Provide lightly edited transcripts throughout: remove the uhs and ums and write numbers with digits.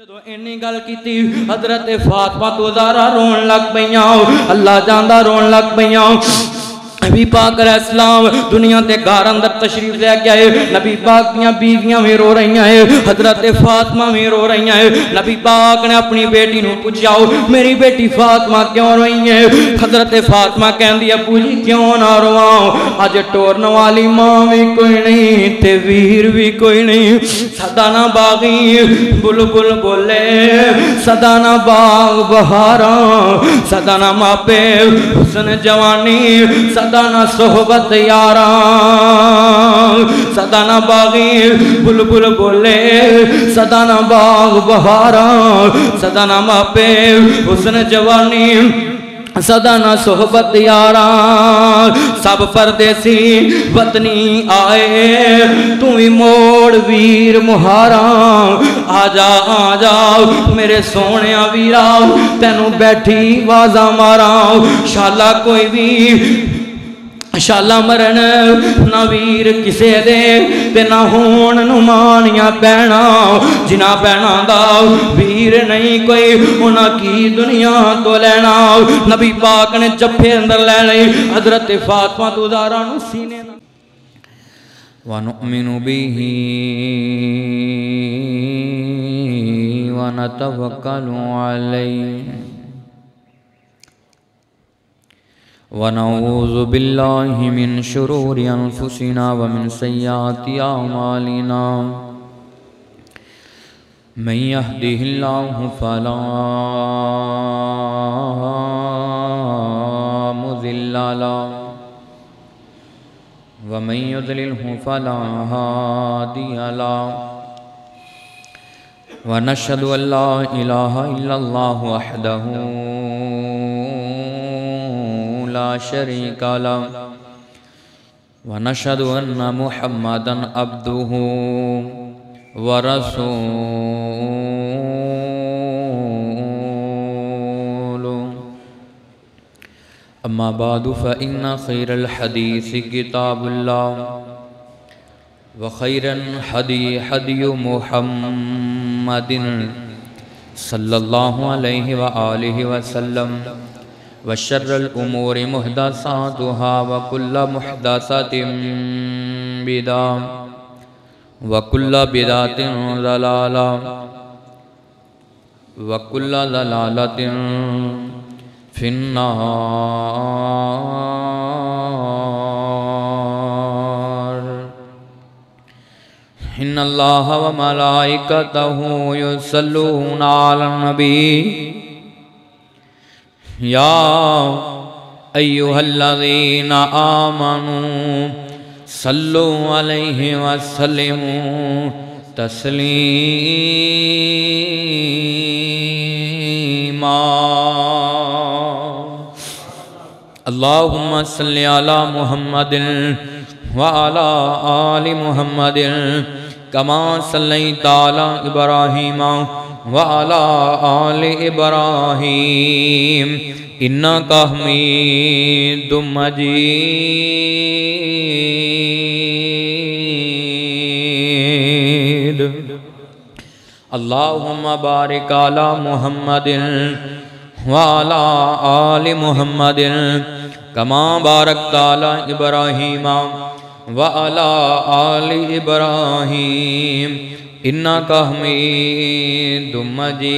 جدو اینی گل کیتی حضرت فاطمہ تو زہرا رون لگ پیاں، اللہ جاندا رون لگ پیاں۔ نبی پاک علیہ السلام دنیا تے گھر اندر تشریف لے کے آئے، نبی پاک دیاں بیویاں بھی رو رہی ہیں، حضرت فاطمہ بھی رو رہی ہیں۔ نبی پاک نے اپنی بیٹی نو پوچھا میری بیٹی فاطمہ کیوں روئی ہے؟ حضرت فاطمہ کہندی ابو جی کیوں نہ رواں، اج ٹورن والی ماں بھی کوئی نہیں تے ویر بھی کوئی نہیں، سدانا باغی بلبل بولے سدانا باغ بہاراں، سدانا ماپے حسن جوانی، سدانا صحبت یاراں، سدانا باغی بلبل بولے سدانا باغ بہاراں، سدانا ماپے حسن جوانی، سدانا صحبت یاراں۔ سب پردیسی وطنی آئے تو ہی موڑ ویر مہاراں، آجا آجا میرے سونے ویرا تینوں بیٹھی وازا ماراں، شالا کوئی بھی شالا مرن نہ ویر کسے دے تے نہ ہون نمانیاں پینا، جنہ پینا دا ویر نہیں کوئی انہاں کی دنیا تو لینا۔ نبی پاک نے جبھے اندر لے لئی حضرت فاطمہ تو زہرا نو سینے نہ وَنُؤْمِنُ بِهِ وَنَتَوَكَّلُ عَلَيْهِ وَنَعُوذُ بِاللَّهِ مِنْ شُرُورِ أَنفُسِنَا وَمِنْ سَيِّئَاتِ أَعْمَالِنَا مَنْ يَهْدِهِ اللَّهُ فَلَا مُضِلَّ لَهُ وَمَنْ يُضْلِلْهُ فَلَا هَادِيَ لَهُ وَنَشْهَدُ أَنْ لَا إِلَهَ إِلَّا اللَّهُ وَحْدَهُ لا شريك له ونشهد أن محمدًا عبده ورسوله أما بعد فإن خير الحديث كتاب الله وخير الهدي هدي محمد صلى الله عليه وآله وسلم وشر الأمور محدثاتها وكل محدثة بدعة وكل بدعة ضلالة وكل ضلالة في النار إن الله وملائكته يصلون على النبي يا أيها الذين آمنوا صلوا عليه وسلموا تسليما اللهم صل على محمد وعلى آل محمد كما صليت على إبراهيم وعلى آل إبراهيم إنك حميد مجيد اللهم بارك على محمد وعلى آل محمد كما باركت على إبراهيم وعلى آل إبراهيم إنك حميد مجيد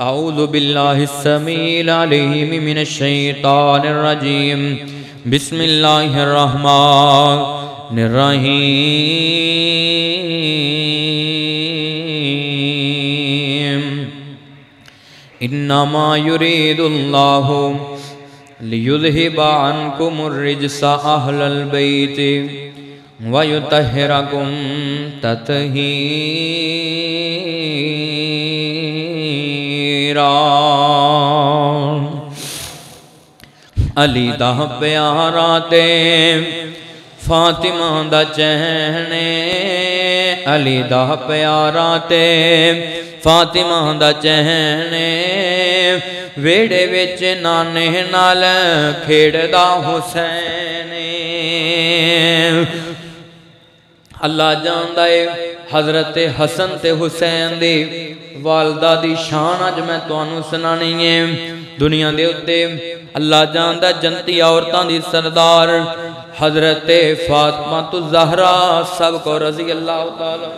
أعوذ بالله السميع العليم من الشيطان الرجيم بسم الله الرحمن الرحيم إنما يريد الله ليذهب عنكم الرجس أهل البيت ويطهركم تطهيرا علی دا پیارا تے فاطمہ دا چہنے علی دا پیارا تے فاطمہ دا چہنے ویڑے وچ نانے نال کھیڑ دا حسین اللہ جاندا ہے حضرت حسن تے حسین دی والدہ دی شان اج میں تانوں سنانی ہے دنیا دے اوتے اللہ جاندا جنتی عورتاں دی سردار حضرت فاطمہ الزہرا سب کو رضی اللہ تعالیٰ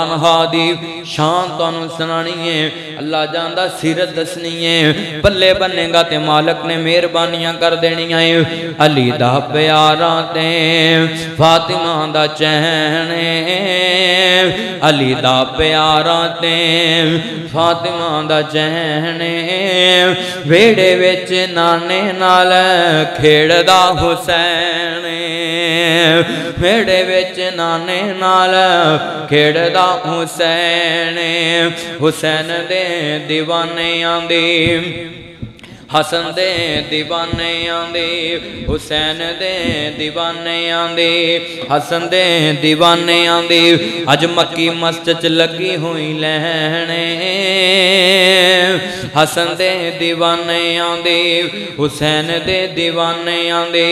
عنہ دی شان تانوں سنانی ہے اللہ جاندا سیرت دسنی ہے پلے بننے گا تے مالک نے مہربانیاں کر دینی ہے علی دا پیارا تے فاطمہ دا چین علی دا پیارا تے فاطمہ دا چین ویڑے وچ نانے نال کھیڑدا حسین ویڑے وچ نانے نال کھیڑدا حسین حسین دے دیوانے آندی حسن دے دیوانے آندے حسین دے دیوانے آندے حسن دے دیوانے آندے اج مکی مسجد لگی ہوئی لہنے حسن دے دیوانے آندے حسین دے دیوانے آندے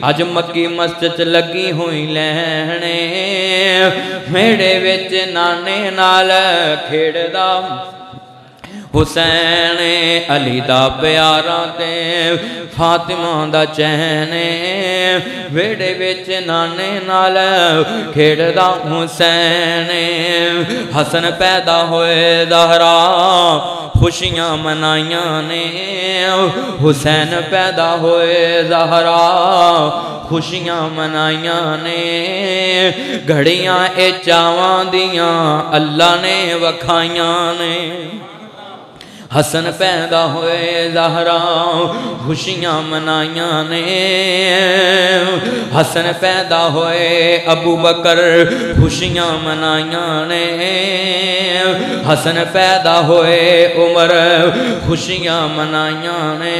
اج مکی مسجد لگی ہوئی لہنے میڑے وچ نانے نال کھیڑدا حسین علی دا پیارا تے فاطمہ دا چین ویڑے وچ نانے نال کھیڑدا حسین حسن پیدا ہوئے زہرا خوشیاں منائیاں نے حسین پیدا ہوئے زہرا خوشیاں منائیاں نے گھڑیاں اے چاواں دیاں اللہ نے وکھائیاں نے حسن پیدا ہوئے زہرا خوشیاں منائیاں نے حسن پیدا ہوئے ابو بکر خوشیاں منائیاں نے حسن پیدا ہوئے عمر خوشیاں منائیاں نے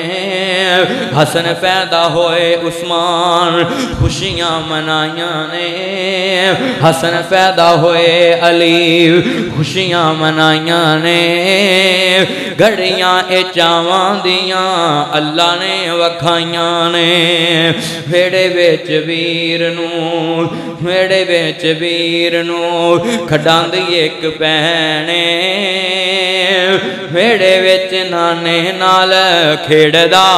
حسن پیدا ہوئے عثمان خوشیاں منائیاں نے حسن پیدا ہوئے علی خوشیاں منائیاں نے گھڑیاں اے چاواں دیاں اللہ نے وکھائیاں نے ویڑے وچ ویر نو کھڈاندی ایک بہنے ویڑے وچ نانے نال کھیڑدا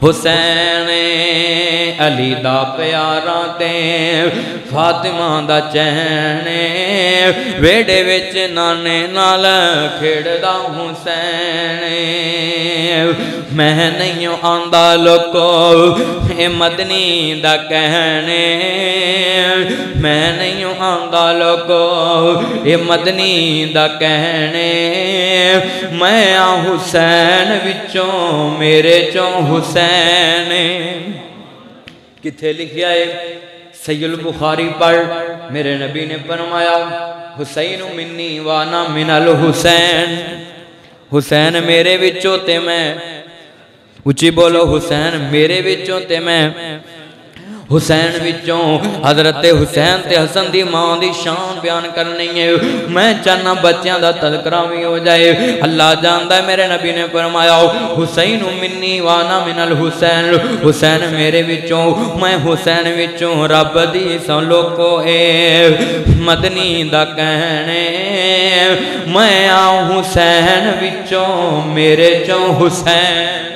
حسین علی دا پیارا تے فاطمہ دا چین ویڑے وچ نانے نال کھیڑدا حسین میں نہیں آندا لوکو اے مدنی دا کہنے میں نہیں آندا لوکو اے مدنی دا کہنے میں حسین وچوں میرے چوں حسین کتھے لکھیا ہے صحیح البخاری پڑھ میرے نبی نے فرمایا حسین منی وانا من الحسین حسین میرے وچوں تے میں اچھی بولو حسین میرے وچوں تے میں حسین وچوں حضرت حسین تے حسن دی ماں دی شان بیان کرنی ہے میں چاہنا بچیاں دا تذکرہ بھی ہو جائے اللہ جاندا ہے میرے نبی نے فرمایا حسین منی وانا من الحسین حسین میرے وچوں میں حسین وچوں رب دی سو لوکو اے مدنی دا کہنے میں حسین وچوں میرے چوں حسین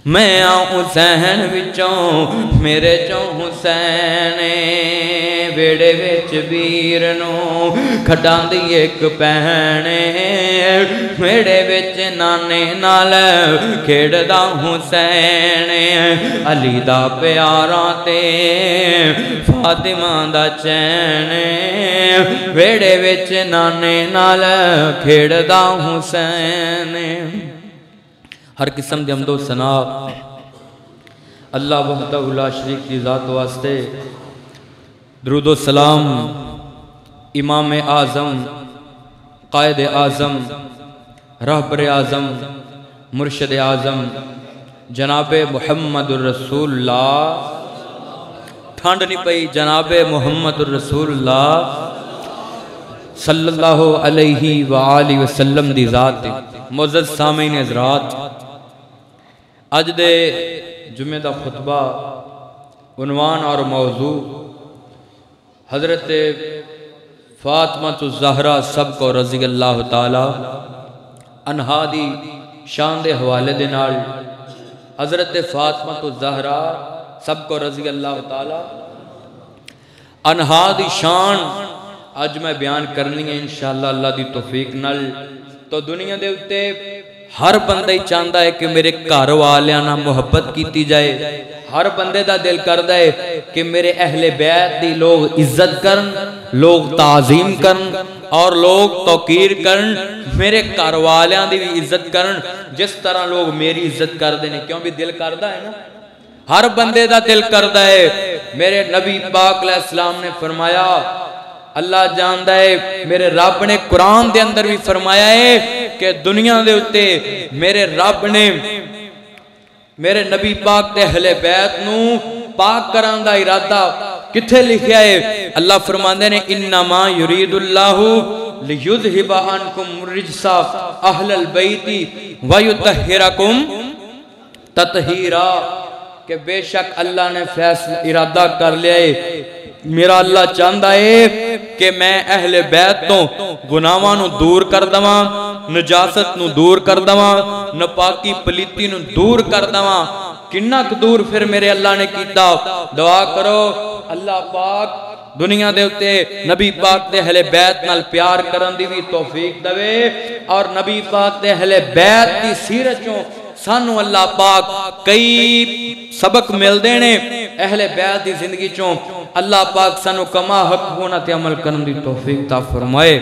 میں حسین وچوں میرے چوں حسین ویڑے وچ ویر نو کھڈاندی ایک بہنے ویڑے وچ نانے نال کھیڑدا حسین علی دا پیارا تے فاطمہ دا چین ویڑے وچ نانے نال کھیڑدا حسین ہر قسم دے حمد و ثنا اللہ وحدہ لا شریک کی ذات واسطے درود و سلام امام اعظم قائد اعظم رہبر اعظم مرشد اعظم جناب محمد الرسول اللہ ٹھنڈ نہیں پئی جناب محمد الرسول اللہ صلی اللہ علیہ وآلہ وسلم دی ذات معزز سامعین حضرات اج دے جمعہ دا خطبہ عنوان اور موضوع حضرت فاطمہ الزہرا سب کو رضی اللہ تعالی عنہا دی شان دے حوالے دے نال حضرت فاطمہ الزہرا سب کو رضی اللہ تعالی عنہا دی شان اج میں بیان کرنی ہے انشاءاللہ اللہ دی توفیق نال۔ تو دنیا دے اتے ہر بندہ ہی چاہتا ہے کہ میرے گھر والیاں نال محبت کیتی جائے، ہر بندے دا دل کردا ہے کہ میرے اہل بیت دی لوگ عزت کرن، لوگ تعظیم کرن اور لوگ توقیر کرن، میرے گھر والیاں دی بھی عزت کرن جس طرح لوگ میری عزت کر دینے، کیوں بھی دل کردا ہے نا، ہر بندے دا دل کردا ہے۔ میرے نبی پاک علیہ السلام نے فرمایا، اللہ جاندا ہے، میرے رب نے قرآن دے اندر بھی فرمایا ہے کہ دنیا دے اتے میرے رب نے میرے نبی پاک دے اہل بیت نو پاک کران دا ارادہ کتھے لکھیا ہے؟ اللہ فرماندے نے انما یرید اللہ لیذھب عنکم الرجس اہل البیت ویطہرکم تطہیرا، کہ بے شک اللہ نے فیصلہ ارادہ کر لیا ہے، میرا اللہ چاہتا ہے کہ میں اہل بیت تو گناہاں نو دور کر دواں، نجاست نو دور کر دواں، نپاکی پلیتی نو دور کر دواں۔ کنک دور پھر میرے اللہ نے کیتا؟ دعا کرو اللہ پاک دنیا دے اتے نبی پاک دے اہل بیت نال پیار کرن دی بھی توفیق دوے، اور نبی پاک دے اہل بیت دی سیرت چوں سانو اللہ پاک کئی سبق مل دینے، اہل بیت دی زندگی چوں اللہ پاک سانو کما حق ہونا تے عمل کرن دی توفیق تا فرمائے۔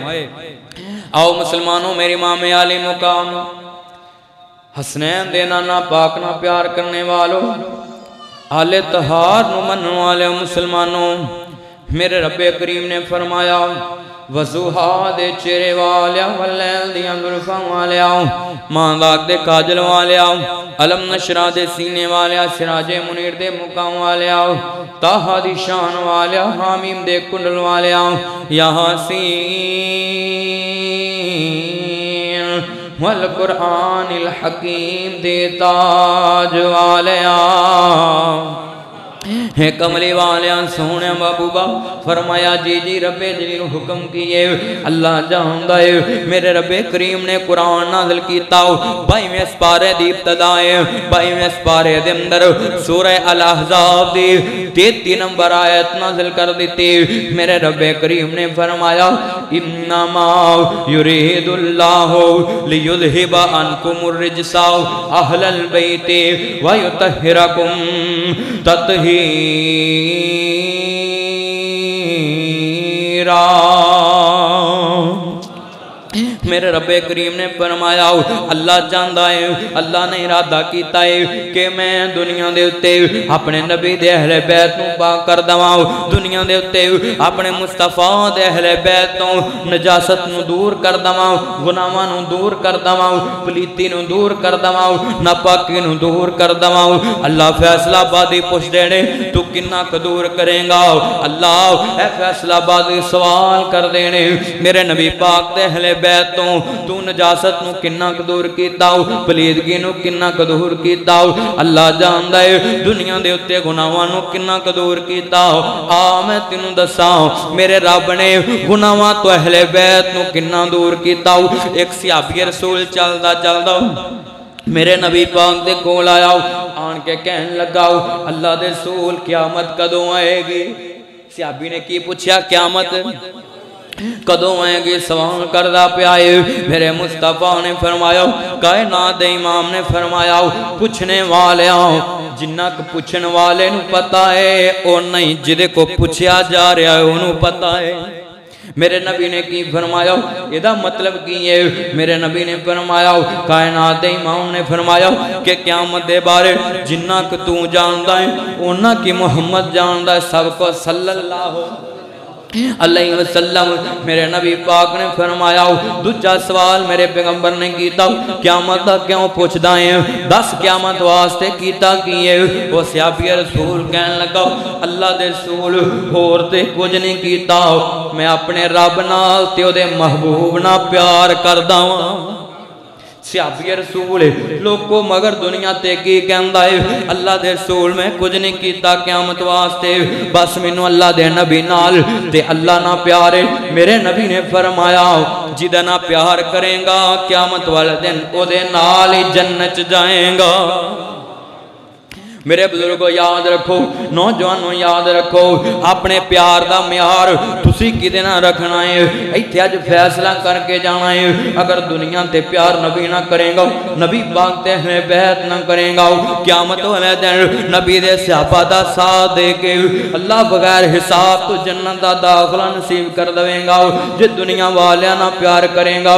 آؤ مسلمانوں، میری امام عالی مقام حسنین دے نانا پاک نہ پیار کرنے والوں، آل طہار نو منن والے مسلمانوں، میرے رب کریم نے فرمایا وضحا دے چہرے والیا واللیل دیاں زلفاں والیا، مانداک دے کاجل والیا، علم نشرہ دے سینے والیا، سراج منیر دے مقام والیا، تاہا دی شان والیا، حامیم دے کنڈل والیا، یاسین والقرآن الحکیم دے تاج والیا، ہے کملی والیاں سونے محبوبہ فرمایا جی جی رب جلیل حکم کیے، اللہ جاندا ہے میرے رب کریم نے قرآن نازل کیتا، 22ویں سپارے دی ابتدائے 22ویں سپارے دے اندر سورہ الاحزاب دی 33 نمبر آیت نازل کر دیتی۔ میرے رب کریم نے فرمایا انما یرید اللہ لیذھب عنکم الرجس اہل البیت ویطہرکم تطہیرا۔ میرے رب کریم نے فرمایا اللہ جاندا ہے، اللہ نے ارادہ کیتا ہے کہ میں دنیا دے اتے اپنے نبی دے اہل بیت نو پاک کر دواں، دنیا دے اتے اپنے مصطفیٰ دے اہل بیت نو نجاست نو دور کر دواں، گناہاں نو دور کر دواں، پلیتی نو دور کر دواں، ناپاکی نو دور کر دواں۔ اللہ فیصلہ بادی پوچھ دینے تو کنا دور کریں گا؟ اللہ اے فیصلہ بادی سوال کر دینے میرے نبی پاک دے اہل بیت تو نجاست نو کننا دور کیتا ہو، پلیدگی نو کننا دور کیتا ہو، اللہ جاندا ہے دنیا دے اتے گناہاں نو کننا دور کیتا ہو۔ آ میں تینوں دساں میرے رب نے گناہاں تو اہل بیت نو کننا دور کیتا ہو۔ ایک صحابی رسول چلدا چلدا میرے نبی پاک دے کول آیا، آن کے کہن لگا اللہ دے رسول قیامت کدوں آئے گی؟ صحابی نے کی پوچھا قیامت کدوں آئے گی؟ سوال کردہ پہ آئے، میرے مصطفیٰ نے فرمایا، کائنات امام نے فرمایا پوچھنے والے آؤ، جنہ کو پوچھن والے نو پتا ہے اور نہیں جدے کو پوچھیا جا رہا ہے انہوں پتا ہے۔ میرے نبی نے کی فرمایا یہ مطلب کی ہے؟ میرے نبی نے فرمایا کائنات امام نے فرمایا کہ قیامت دے بارے جنہ کو تو جاندا ہے انہاں کی محمد جاندا ہے سب کو صلی اللہ علیہ وسلم۔ میرے نبی پاک نے فرمایا دوجا سوال میرے پیغمبر نے کیتا قیامت کیوں پوچھدا ہے؟ 10 قیامت واسطے کیتا کیے؟ وہ صحابی رسول کہنے لگا اللہ دے رسول اور تے کچھ نہیں کیتا، میں اپنے رب نال تے او دے محبوب نال پیار کردا ہاں۔ صحابی رسول لوگو مگر دنیا تے کی کہندا ہے اللہ دے رسول میں کچھ نہیں کیتا قیامت واسطے بس مینوں اللہ دے نبی نال تے اللہ نہ پیارے میرے نبی نے فرمایا جدہ نہ پیار کریں گا قیامت والے دن او دے نال ہی جنت جائیں گا میرے بزرگوں یاد رکھو نوجوانوں یاد رکھو اپنے پیار دا معیار تسی کدے نہ رکھنا ہے ایتھے اج فیصلہ کر کے جانا ہے اگر دنیا تے پیار نبی نہ کریں گا نبی پاک تے اہل بیت نہ کریں گا قیامت والے دن نبی دے صحابہ دا ساتھ دے کے اللہ بغیر حساب تو جنت دا داخلہ نصیب کر دویں گا جے دنیا والیاں نہ پیار کریں گا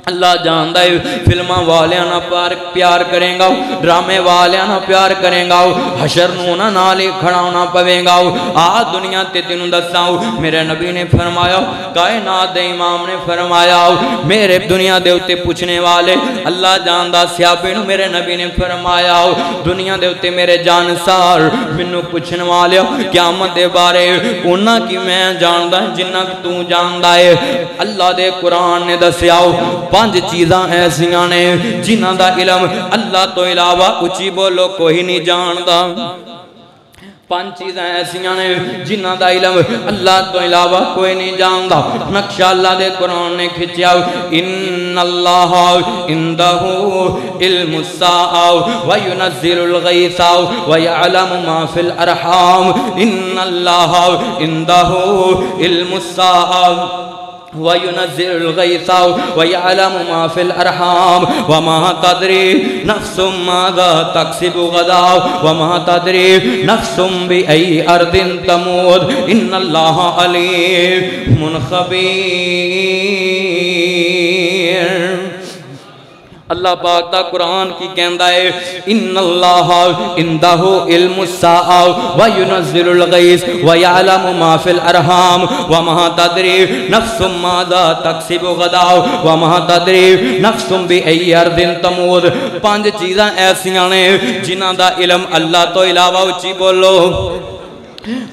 اللہ جاندہ ہے فلمہ والیاں نہ پیار کریں گا ڈرامے والیاں نہ پیار کریں گا حشر نونا نالی کھڑاونا پویں گا دنیا تے تینوں دساؤ میرے نبی نے فرمایا کائنات دے امام نے فرمایا میرے دنیا دے اتے پوچھنے والے اللہ جاندہ سیابے نو میرے نبی نے فرمایا دنیا دے اتے میرے جانسار منو پوچھنے والے قیامت دے بارے انہاں کی میں جاندہ جنہ تو جاندہ ہے اللہ دے قرآن نے دسیاؤ 5 چیزاں ایسیاں نے جنہاں دا علم اللہ تو علاوہ اچھی بولو کوئی نہیں جاندا 5 چیزیں ایسیاں نے جنہاں دا علم اللہ تو علاوہ کوئی نہیں جاندا نقشہ اللہ دے قرآن نے کھچیا ان اللہ عندہو علم الساعہ وینزل الغیث ویعلم ما فی الارحام ان اللہ عندہو علم الساعہ وَيُنَزِّلُ الْغَيْثَ وَيَعْلَمُ مَا فِي الْأَرْحَامِ وَمَا تَدْرِي نَفْسٌ مَاذَا تَكْسِبُ غَدًا وَمَا تَدْرِي نَفْسٌ بِأَيِّ أَرْضٍ تَمُوتُ إِنَّ اللَّهَ عَلِيمٌ خَبِيرٌ اللہ پاک دا قرآن کی کہندہ ہے ان اللہ عندہو علم الساعہ وینزل الغیث ویعلم ما فی الارحام وما تدری نفس ماذا تکسب غدا وما تدری نفس بأی ارض تموت 5 چیزاں ایسیاں نے جنہاں دا علم اللہ تو علاوہ اچھی بولو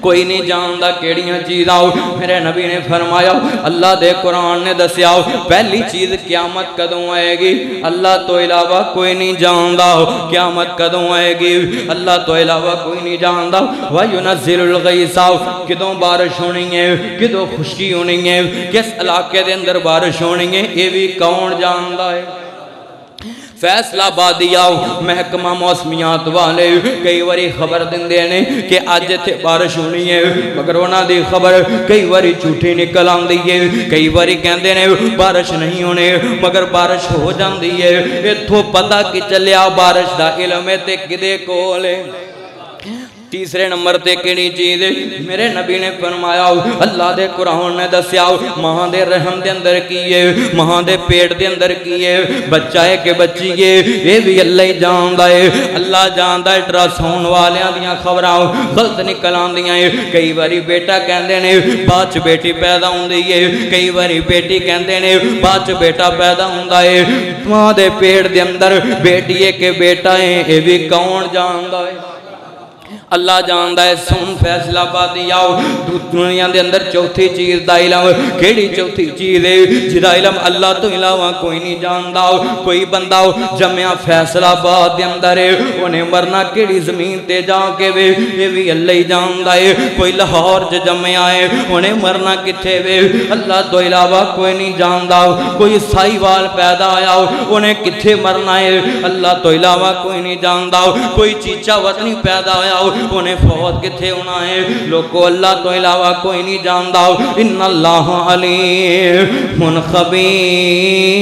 کوئی نہیں جاندہ کیڑیاں چیز آؤ میرے نبی نے فرمایا اللہ دے قرآن نے دسیاؤ پہلی چیز قیامت کدوں آئے گی اللہ تو علاوہ کوئی نہیں جاندہ قیامت کدوں آئے گی اللہ تو علاوہ کوئی نہیں جاندہ وَيُنَزِّلُ الْغَيْثَ کدوں بارش ہونی ہے کدوں خشکی ہونی ہے کس علاقے دے اندر بارش ہونی ہے یہ بھی کون جاندہ ہے فیصلہ آبادی آؤ محکمہ موسمیات والے کئی واری خبر دن دینے کہ آج تھے بارش ہونی ہے مگر انہاں دی خبر کئی واری جھوٹی نکل آن دیئے کئی واری کہن دینے بارش نہیں ہونے مگر بارش ہو جان دیئے اتھو پتہ کی چلیا بارش دا علم تے کدے کولے تیسرے نمبر تے کیڑی چیز میرے نبی نے فرمایا اللہ دے قرآن نے دسیا ماں دے رحم دے اندر کیے ماں دے پیٹ دے اندر کیے بچہ ہے کہ بچی ہے یہ بھی اللہ جاندہ ہے اللہ جاندہ ہے ٹراسون والیاں دیاں خبراں غلط نکل آندیاں کئی باری بیٹا کہندے نے باچ بیٹی پیدا ہوندی ہے کئی باری بیٹی کہندے نے باچ بیٹا پیدا ہوندا ہے ماں دے پیٹ دے اندر بیٹی ہے کہ بیٹا ہے یہ بھی کون جاندہ ہے اللہ جاندہ ہے سن فیصلہ آبادی آؤ دنیا دے اندر چوتھی چیز دا علم کیڑی چوتھی چیز ہے جدا علم اللہ تو علاوہ کوئی نہیں جاندہ کوئی بندہ جمعہ فیصلہ آباد دے اندر ہے انہیں مرنا کیڑی زمین تے جا کے وے یہ بھی اللہ جاندہ ہے کوئی لاہور جمعہ ہے انہیں مرنا کتھے وے اللہ تو علاوہ کوئی نہیں جاندہ کوئی سائی وال پیدا آیا انہیں کتھے مرنا ہے اللہ تو علاوہ کوئی نہیں جاندہ کوئی چیچا وطنی پیدا آیا انہیں فوت کتھے ہونا ہے لوگو اللہ تو علاوہ کوئی نہیں جاندہ ان اللہ علیم خبیر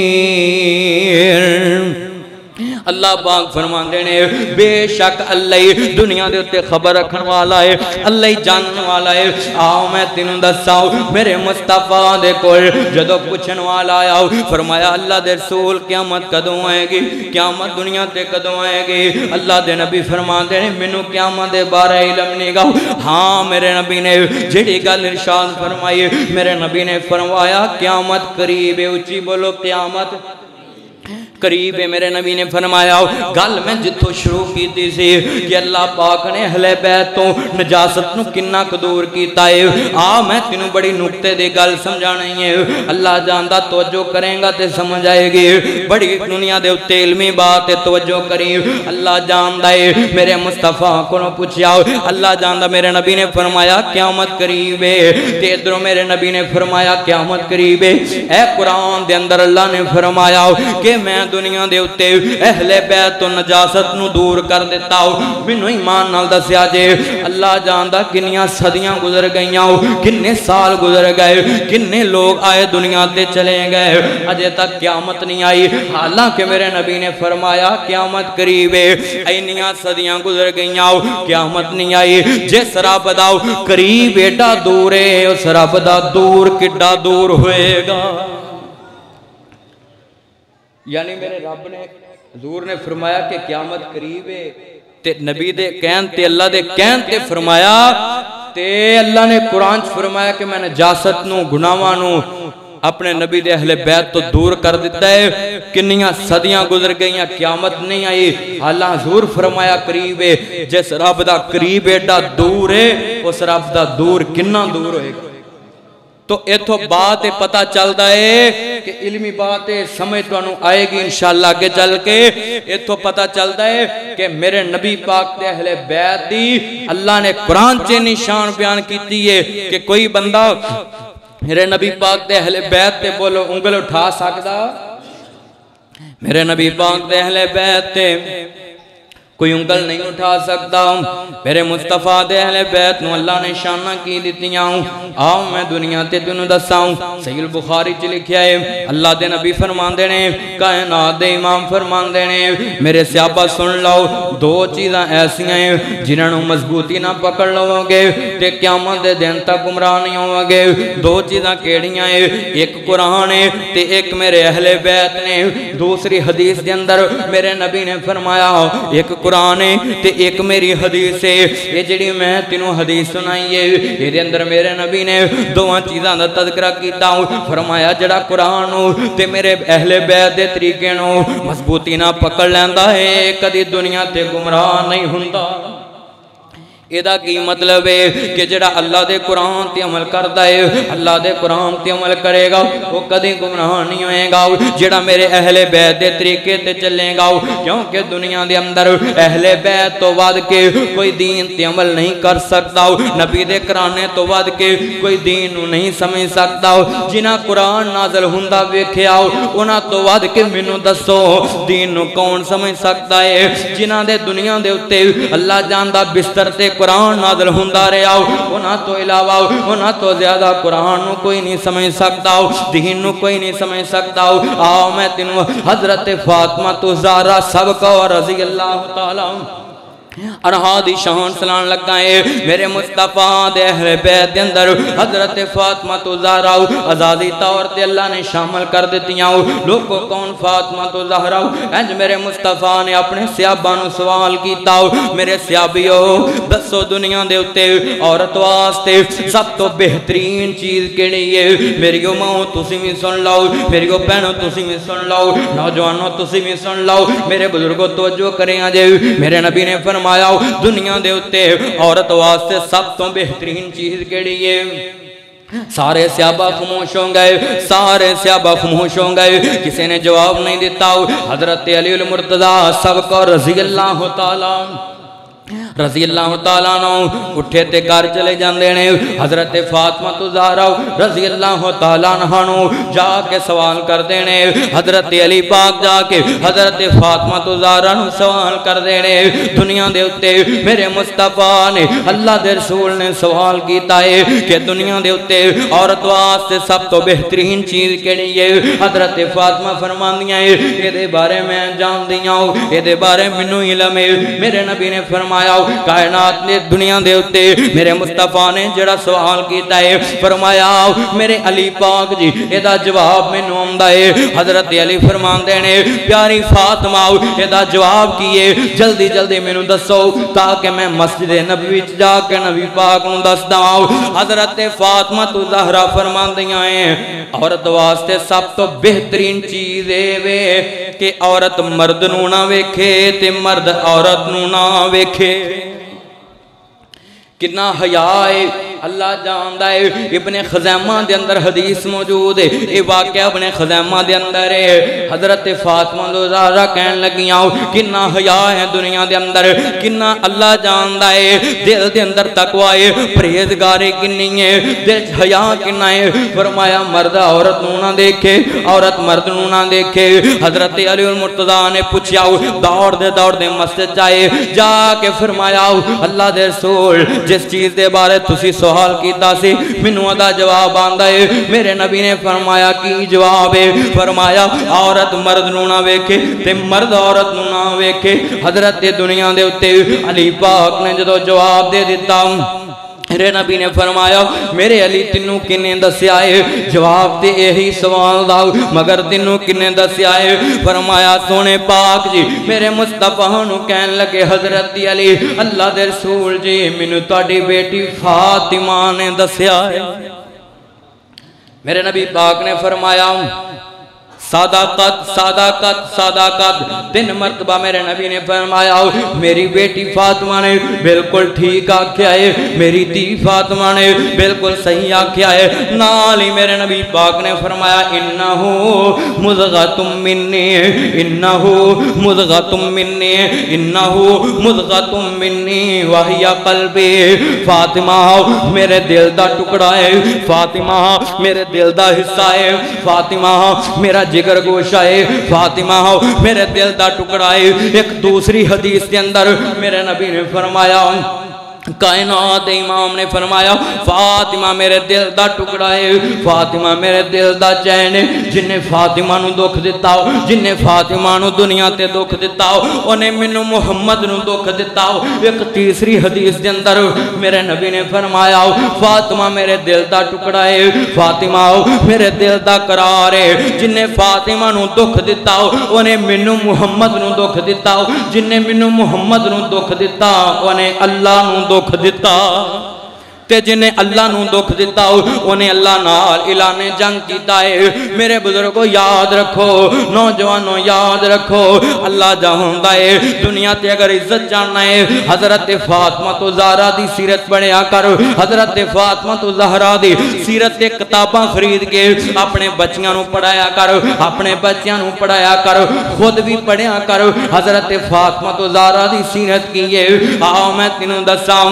اللہ پاک فرمان دینے بے شک اللہ دنیا دے اتے خبر رکھن والا ہے اللہ جانن والا ہے آؤ میں تینوں دساؤ میرے مصطفیٰ دے کول جدو پوچھن والا آیا فرمایا اللہ دے رسول قیامت کدوں آئے گی قیامت دنیا تے کدوں آئے گی اللہ دے نبی فرمان دینے منو قیامت دے بارے علم نہیں گا ہاں میرے نبی نے جڑی گل ارشاد فرمائی میرے نبی نے فرمایا قیامت قریب ہے اچھی بولو قیامت قریب ہے۔ میرے نبی نے فرمایا گل میں جتوں شروع کی تھی سی کہ اللہ پاک نے اہل بیت تو نجاست نو کننا دور کیتا ہے، میں تینوں بڑی نکتے دے گل سمجھانی ہے، اللہ جاندا توجہ کریں گا تے سمجھ آئے گی، بڑی دنیا دے اتے علمی بات ہے، توجہ کری۔ اللہ جاندا ہے میرے مصطفیٰ کو پوچھیا، اللہ جاندا میرے نبی نے فرمایا قیامت قریب ہے، تے ادھروں میرے نبی نے فرمایا قیامت قریب ہے۔ اے قرآن دے اندر اللہ نے فرمایا کہ میں دنیا دے اتے اہل بیت تو نجاست نو دور کر دیتا ہوں۔ مینوں ایمان نال دسیا جے اللہ جاندا کنیاں صدیاں گزر گئیاں، کنے سال گزر گئے، کنے لوگ آئے دنیا تے چلے گئے، اجے تک قیامت نہیں آئی، حالانکہ میرے نبی نے فرمایا قیامت قریب ہے۔ اینیاں صدیاں گزر گئیاں قیامت نہیں آئی، جس رب دا قریب ایڈا دور ہے اس رب دا دور کڈا دور ہوئے گا۔ یعنی میرے رب نے حضور نے فرمایا کہ قیامت قریب ہے، تے نبی دے کہن تے اللہ دے کہن تے فرمایا، تے اللہ نے قرآن فرمایا کہ میں نجاست نو گناہاں نو اپنے نبی دے اہل بیت تو دور کر دیتا ہے۔ کنیاں صدیاں گزر گئیاں قیامت نہیں آئی، اللہ حضور فرمایا قریب ہے۔ جس رب دا قریب ایڈا دور ہے اس رب دا دور کننا دور ہوئے گا۔ تو ایتھو بات پتہ چلدا ہے کہ علمی بات سمجھ تو آئے گی انشاءاللہ کے چل کے۔ ایتھو پتہ چلدا ہے کہ میرے نبی پاک دے اہل بیت دی اللہ نے قرآن چے نشان بیان کیتی ہے کہ کوئی بندہ میرے نبی پاک دے اہل بیت تے بولو انگل اٹھا سکدا؟ میرے نبی پاک دے اہل بیت تے کوئی انگل نہیں اٹھا سکتا۔ میرے مصطفیٰ دے اہل بیت نو اللہ نے شانہ کی دیتیاں، آؤ میں دنیا تے تینوں دساؤں۔ صحیح البخاری چ لکھیا ہے اللہ دے نبی فرماندے نے، کائنات دے امام فرماندے نے، میرے صحابہ سن لو، دو چیزاں ایسیاں ہیں جنہاں نو مضبوطی نہ پکڑ لو گے تے قیامت دے دن تک گمراہ نہیں ہو گے۔ دو چیزاں کیڑیاں ہیں؟ ایک قرآن ہے تے ایک میرے اہل بیت نے۔ دوسری حدیث دے اندر میرے نبی نے فرمایا ایک قرآن ہے تے ایک میری حدیث ہے۔ یہ جڑی میں تینوں حدیث سنائی ہے یہ دے اندر میرے نبی نے دوہاں چیزاں دا تذکرہ کیتا ہوں، فرمایا جڑا قرآن ہو تے میرے اہل بیت دے طریقے نو مضبوطی نہ پکڑ لیندا ہے کدی دنیا تے گمراہ نہیں ہوندا۔ ایدہ کی مطلب ہے کہ جڑا اللہ دے قرآن تے عمل کردا ہے، اللہ دے قرآن تے عمل کرے گا وہ کدی گمراہ نہیں ہوئے گا۔ جڑا میرے اہل بیت دے طریقے تے چلے گا، کیونکہ دنیا دے اندر اہل بیت تو ود کے کوئی دین تے عمل نہیں کر سکتا، نبی دے کرانے تو ود کے کوئی دین نو نہیں سمجھ سکتا۔ جنہاں قرآن نازل ہوندا ویکھیا انہاں تو ود کے مینوں دسو دین نو کون سمجھ سکتا ہے؟ جنہاں دے دنیا دے اتے اللہ جاندا بستر تے قرآن نازل ہوندا رہیا انہاں تو علاوہ انہاں تو زیادہ قرآن نو کوئی نہیں سمجھ سکتا، دین نو کوئی نہیں سمجھ سکتا۔ آؤ میں تینوں حضرت فاطمہ الزہرا سبقہ رضی اللہ تعالیٰ عنہا دی شان سلان لگا ہے۔ میرے مصطفیٰ دے اہل بیت دے اندر حضرت فاطمہ الزہرا عزازی طور تے اللہ نے شامل کر دیتیاں۔ لوگوں کون فاطمہ الزہرا؟ انج میرے مصطفیٰ نے اپنے صحابہ نو سوال کیتا، میرے صحابیو دسو دنیا دے اتے عورت واسطے سب تو بہترین چیز کیڑی ہے؟ میری ماں تسی بھی سن لو، میری بہنوں تسی بھی سن لو، نوجوانوں تسی بھی سن لو، میرے بزرگوں توجہ کریں آجے۔ میرے نبی نے فرمایا دنیا دے اتے عورت واسطے سب تو بہترین چیز کیڑی ہے؟ سارے صحابہ خاموش ہو گئے، سارے صحابہ خاموش ہو گئے، کسی نے جواب نہیں دیتا۔ حضرت علی المرتضیٰ سبقہ رضی اللہ تعالیٰ رضی اللہ تعالیٰ عنہ اٹھے تے گھر چلے جاندے نے۔ حضرت فاطمہ الزہرا رضی اللہ تعالیٰ عنہ جا کے سوال کر دینے، حضرت علی پاک جا کے حضرت فاطمہ الزہرا نو سوال کر دینے۔ دنیا دے اتے میرے مصطفیٰ نے اللہ دے رسول نے سوال کیتا ہے کہ دنیا دے اتے عورت واسطے سب تو بہترین چیز کیڑی ہے؟ حضرت فاطمہ فرماندیاں اے دے بارے میں جان دیاں، اے دے بارے منو علم ہے۔ میرے نبی نے فرمایا کائنات نے دنیا دے اتے میرے مصطفیٰ نے جڑا سوال کیتا ہے فرمایا میرے علی پاک جی ایدہ جواب میں نومدہ ہے۔ حضرت علی فرماندے نے پیاری فاطمہ ایدہ جواب کیے جلدی جلدی میں نو دسو تاکہ میں مسجد نبوی جا کے نبی پاک نو دس داؤں۔ حضرت فاطمہ الزہرا فرماندیاں ہیں عورت واسطے سب تو بہترین چیز ہے کہ عورت مرد نو نہ ویکھے تے مرد عورت نو نہ ویکھے کنا حیا ہے اللہ جاندا ہے ابن خزیمہ دے اندر حدیث موجود ہے یہ واقعہ ابن خزیمہ دے اندر ہے حضرت فاطمہ زہرا کہن لگیاں کنا حیا ہے دنیا دے اندر کنا اللہ جاندا ہے دل دے اندر تقوی ہے پرہیزگاری کنی ہے دل حیا کنا ہے فرمایا مرد عورت نو نہ دیکھے عورت مرد نو نہ دیکھے حضرت علی المرتضیٰ نے پوچھیا دوڑ دے مسجد جائے جا کے فرمایا اللہ دے رسول جس چیز دے بارے تسی سوال کیتا سی منو ادا جواب آندا ہے میرے نبی نے فرمایا کی جواب ہے فرمایا عورت مرد نو نہ ویکھے تے مرد عورت نو نہ ویکھے حضرت دنیا دے اتے علی پاک نے جدو جواب دے دیتا میرے نبی نے فرمایا میرے علی تینوں کنے دسیا ہے جواب تے یہی سوال دا مگر تینوں کنے دسیا ہے فرمایا سونے پاک جی میرے مصطفیٰ نو کہن لگے حضرت علی اللہ دے رسول جی مینوں تہاڈی بیٹی فاطمہ نے دسیا ہے میرے نبی پاک نے فرمایا صادقت 3 مرتبہ میرے نبی نے فرمایا میری بیٹی فاطمہ نے بالکل ٹھیک آکھیا ہے میری دی فاطمہ نے بالکل صحیح آکھیا ہے نال ہی میرے نبی پاک نے فرمایا انہو مضغۃ منی وہی قلبی فاطمہ میرے دل دا ٹکڑا ہے فاطمہ میرے دل دا حصہ ہے فاطمہ میرا جگر گوشہ ہے فاطمہ میرے دل دا ٹکڑا ہے ایک دوسری حدیث کے اندر میرے نبی نے فرمایا کائنات امام نے فرمایا فاطمہ میرے دل دا ٹکڑا ہے فاطمہ میرے دل دا چین ہے جن نے فاطمہ نو دکھ دیتا ہو جن نے فاطمہ نو دنیا تے دکھ دیتا ہو انہیں منو محمد نو دکھ دیتا ہو ایک تیسری حدیث دے اندر میرے نبی نے فرمایا فاطمہ میرے دل دا ٹکڑا ہے فاطمہ میرے دل دا قرار ہے جن نے فاطمہ نو دکھ دیتا ہو انہیں منو محمد نو دکھ دیتا ہو جن نے منو محمد نو دکھ دیتا انہیں اللہ نو دکھ دیتا تے جنہیں اللہ نو دکھ دیتا ہو انہیں اللہ نال اعلان جنگ کیتا ہے میرے بزرگوں یاد رکھو نوجوانوں یاد رکھو اللہ جاندا ہے دنیا تے اگر عزت جاننا ہے حضرت فاطمہ تو زہرا دی سیرت پڑھیا کر حضرت فاطمہ تو زہرا دی سیرت تے کتاباں خرید کے اپنے بچیاں نو پڑھایا کر اپنے بچیاں نو پڑھایا کر خود بھی پڑھیا کر حضرت فاطمہ تو زہرا دی سیرت کی ہے آؤ میں تینوں دساں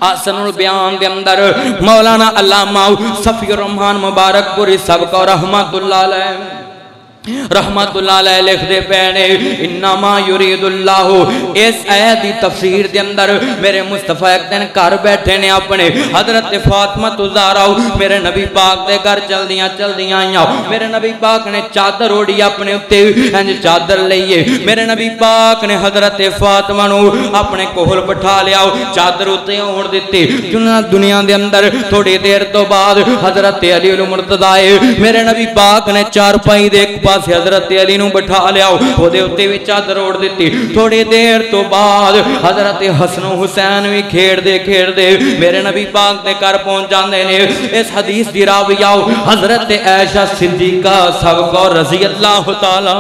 آسن البیان دے اندر مولانا علامہ صفی الرحمن مبارک پوری سبق و رحمت اللہ علیہ رحمت اللہ علیہ لکھ دے پہنے انما یرید اللہ اس آیت دی تفسیر دے اندر میرے مصطفیٰ ایک دن کر بیٹھے نے اپنے حضرت فاطمہ زہرا میرے نبی پاک دے گھر چل دیاں آئیاں میرے نبی پاک نے چادر اوڑی اپنے اتے انج چادر لئیے میرے نبی پاک نے حضرت فاطمہ نو اپنے کوہل بٹھا لیا چادر اتے اوڑ دیتی دنیا دے اندر تھوڑی دیر تو بعد حضرت علی المرتضیٰ میرے نبی پاک نے چار پائی دے ایک پاس حضرت علی نو بٹھا لیا وہ دے اتے بھی چادر اوڑ دیتی تھوڑی دیر تو بعد حضرت حسن و حسین بھی کھیڑ دے میرے نبی پاک نے کر پہنچ جاندے نے اس حدیث دی راویہ حضرت عائشہ صدیقہ سبق رضی اللہ تعالی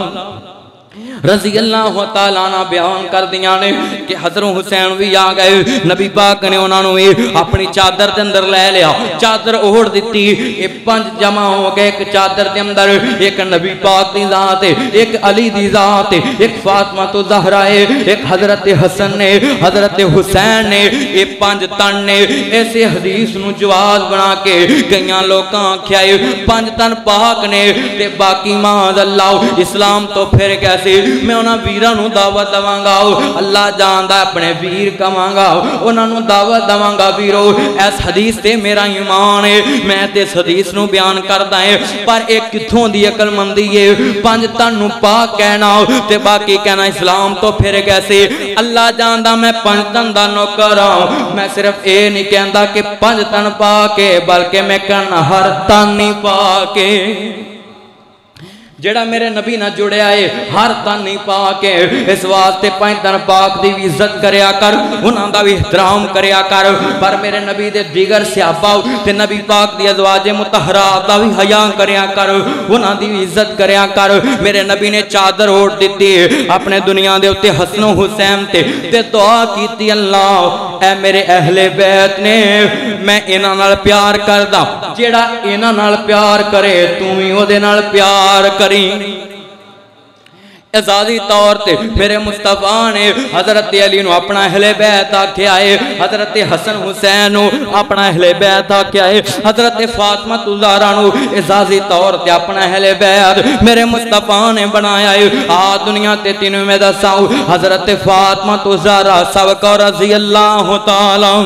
رضی اللہ تعالیٰ عنہ بیان کر دیا نے کہ حضرت حسین بھی آ گئے نبی پاک نے انہوں نے اپنی چادر دے اندر لے لیا چادر اوڑ دیتی یہ 5 جمع ہو گئے ایک چادر دے اندر ایک نبی پاک دی ذات ہے ایک علی دی ذات ہے ایک فاطمہ تو زہرا ہے ایک حضرت حسن نے حضرت حسین نے یہ 5 تن نے ایسے حدیث نو جواز بنا کے کئیاں لوکاں کھائے 5 تن پاک نے تے باقی معاذ اللہ اسلام تو پھر کیسے میں انہاں ویراں نو دعوت دواں گا اللہ جاندا اپنے ویر کواں گا انہاں نو دعوت دواں گا ویرو اس حدیث تے میرا ایمان ہے میں تے اس حدیث نو بیان کردا ہے پر ایک کتھوں دی عقل مندی ہے 5 تن نو پاک کہنا تے باقی کہنا اسلام تو پھر کیسے اللہ جاندا میں 5 تن دا نوکر ہوں میں صرف اے نہیں کہندا کہ 5 تن پاک ہے بلکہ میں کہنا ہر تن نہیں پاک ہے جڑا میرے نبی نہ جڑیا ہے ہر تن نہیں پاک ہے، اس واسطے پانچ تن پاک دی بھی عزت کریا کر، انہاں دا بھی احترام کریا کر، پر میرے نبی دے دیگر صحابہ تے نبی پاک دی ازواج مطہرات دا بھی حیا کریا کر، انہاں دی بھی عزت کریا کر۔ میرے نبی نے چادر اوڑھ دیتی اپنے دنیا دے اتے حسن و حسین تے دعا کیتی، اللہ اے میرے اہل بیت نے میں انہاں نال پیار کردا، جیڑا انہاں نال پیار کرے تو ہی او دے نال پیار کری۔ اعزازی طور تے میرے مصطفیٰ نے حضرت علی نو اپنا اہل بیت آکھے آئے، حضرت حسن حسین نو اپنا اہل بیت آکھے آئے، حضرت فاطمہ الزہرا نو اعزازی طور تے اپنا اہل بیت میرے مصطفیٰ نے بنایا ہے۔ دنیا تے تینوں میں دساؤ حضرت فاطمہ الزہرا سب کو رضی اللہ تعالیٰ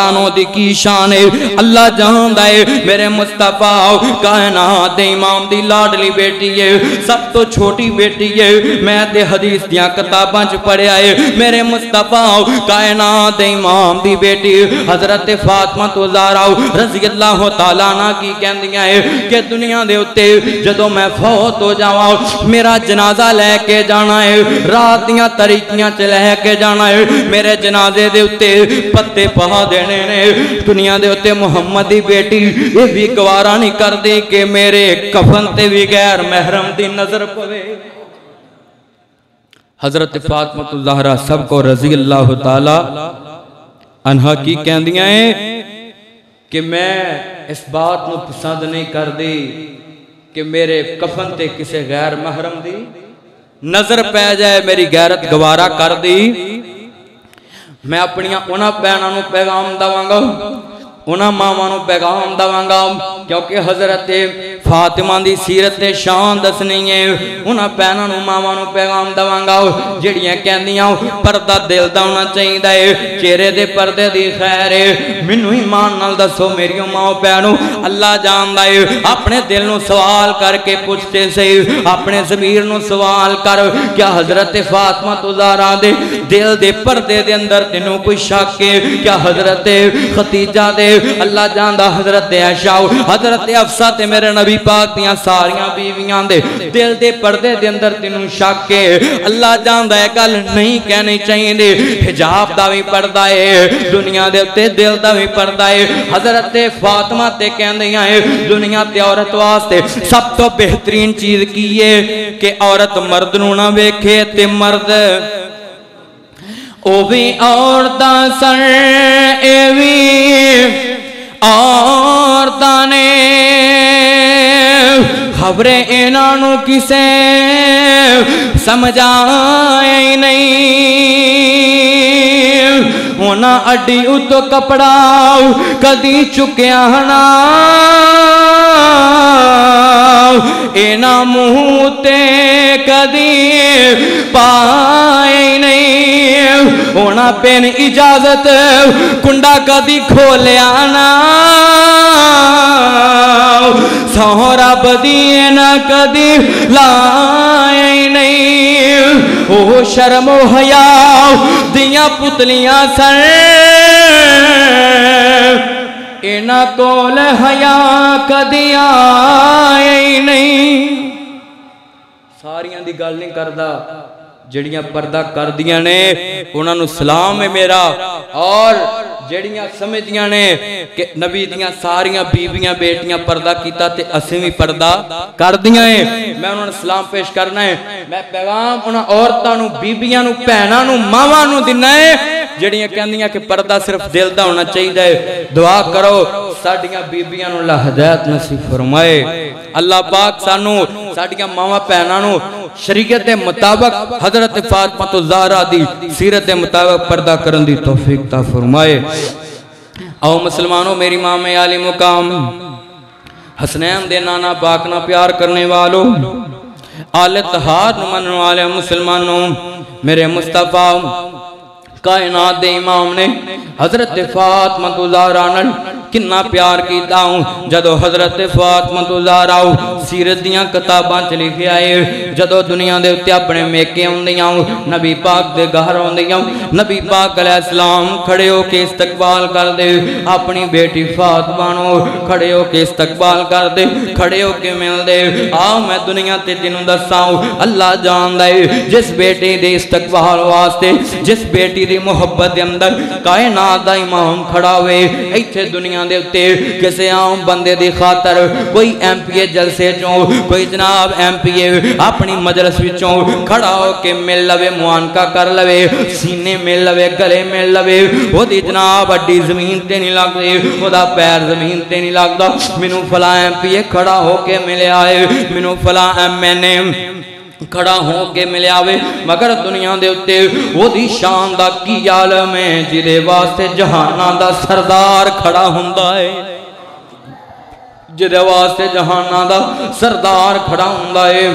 عنہ دی کی شان ہے، اللہ جاندہ ہے۔ میرے مصطفیٰ کائنات امام دی لاڈلی بیٹی ہے، سب تو چھوٹی بیٹی ہے، میں تے حدیث دیاں کتاباں چ پڑھیا ہے۔ میرے مصطفیٰ کائنات امام دی بیٹی حضرت فاطمہ الزہرا رضی اللہ تعالیٰ عنہ کی کہندیاں ہے کہ دنیا دے اتے جدوں میں فوت ہو جاواں میرا جنازہ لے کے جانا ہے، رات دیاں طریقیاں چ لے کے جانا ہے، میرے جنازے دے اتے پتے پہا دینے نے۔ دنیا دے اتے محمد دی بیٹی یہ بھی گوارا نہیں کر دی کہ میرے کفن تے بھی غیر محرم دی نظر پوے۔ حضرت فاطمہ الزہرا سب کو رضی اللہ تعالی عنہ کی کہندیاں ہیں کہ میں اس بات نو پسند نہیں کر دی کہ میرے کفن تے کسے غیر محرم دی نظر پہ جائے، میری غیرت گوارا کر دی۔ میں اپنیاں انہاں بہناں نو پیغام دواں گا، انہاں ماواں نو پیغام دواں گا، کیونکہ حضرت فاطمہ دی سیرت شان دسنی ہے۔ انہاں بہناں نو ماواں نو پیغام دواں گا جڑیاں کہندیاں پردہ دل دا ہونا چاہیدا ہے، چہرے دے پردے دی خیر ہے۔ مینوں ایمان نال دسو میریو ماں بہنو، اللہ جاندا ہے، اپنے دل نو سوال کر کے پوچھتے سے، اپنے ضمیر نو سوال کر، کیا حضرت فاطمہ الزہرا دے دل دے پردے دے اندر تینوں کوئی شک ہے؟ کیا حضرت خدیجہ دے اللہ جاندا، حضرت عائشہ حضرت حفصہ تے میرے نبی پاک دیاں ساریاں بیویاں دے دل دے پردے دے اندر تینوں شک ہے؟ اللہ جاندا ہے گل نہیں کہنی چاہیے، حجاب دا بھی پردہ ہے، دنیا دے تے دل دا بھی پردہ ہے۔ حضرت فاطمہ تے کہندیاں ہے دنیا تے عورت واسطے سب تو بہترین چیز کی ہے کہ عورت مرد نو نہ ویکھے تے مرد او بھی عورتاں سن، اے بھی عورتاں نے خبریں انہاں نو کسے سمجھائے نہیں، ہونا اڈی اتو کپڑا کدی چکیا نہ، اینا منہ تے کدی پائے نہیں، ہونا بین اجازت کنڈا کدی کھولیا نہ، سہورا بدی نہ کدی لائے نہیں، وہ شرم و حیا دیاں پتلیاں سن، اینا کول حیا کدی آئے نہیں۔ ساریاں دی گل نہیں کردہ، جڑیاں پردہ کر دیاں نے انہاں نو سلام ہے میرا، اور جڑیاں سمجھیاں نے کہ نبی دیاں ساریاں بیویاں بیٹیاں پردہ کیتا تے اسیں بھی پردہ کر دیاں ہیں، میں انہاں نے سلام پیش کرنا ہے۔ میں پیغام انہاں عورتاں نو بیویاں نو بہناں نو ماواں نو دینا ہے جڑیاں کہندیاں کہ پردہ صرف دل دا ہونا چاہیے۔ دعا کرو ساڈیاں بیبیاں نو اللہ ہدایت نصیب فرمائے، اللہ پاک سانو ساڈیاں ماواں بہناں نو شریعت دے مطابق حضرت فاطمہ الزہرا دی سیرت دے مطابق پردہ کرن دی توفیق عطا فرمائے۔ او مسلمانوں، میری ماں میں عالی مقام حسنین دے نانا پاک نہ پیار کرنے والوں، آل اتحاد مننے والے مسلمانوں، میرے مصطفیٰ کائنات دے امام نے حضرت فاطمہ الزہرا کنا پیار کیتا ہوں جدو حضرت فاطمہ زہرا سیرت دیاں کتاباں چ لکھے آئے جدو دنیا دے اتے اپنے میکے ہوندیاں نبی پاک دے گھر ہوندیاں نبی پاک علیہ السلام کھڑے ہو کے استقبال کر دے اپنی بیٹی فاطمہ نو کھڑے ہو کے استقبال کر دے کھڑے ہو کے مل دے آؤ میں دنیا تے تینوں دساؤں اللہ جان دے جس بیٹی دے استقبال واسطے جس بیٹی دی محبت دے اندر کائنات دا امام کھڑا ہوئے ایتھے دنیا دے اتے کسے عام بندے دی خاطر کوئی ایم پی اے جلسے چوں کوئی جناب ایم پی اے اپنی مجلس وچوں کھڑا ہو کے مل لوے معانقہ کر لوے سینے مل لوے گلے مل لوے وہ دی جناب اڈی زمین تے نہیں لگ دے وہ دا پیر زمین تے نہیں لگ دا منو فلاں ایم پی اے کھڑا ہو کے ملے آئے منو فلاں ایم این اے کھڑا ہو کے ملے آوے مگر دنیا دے اتے وہ دی شان دا کی عالم ہے جدے واسطے جہانہ دا سردار کھڑا ہوندا ہے جدے واسطے جہانہ دا سردار کھڑا ہوندا ہے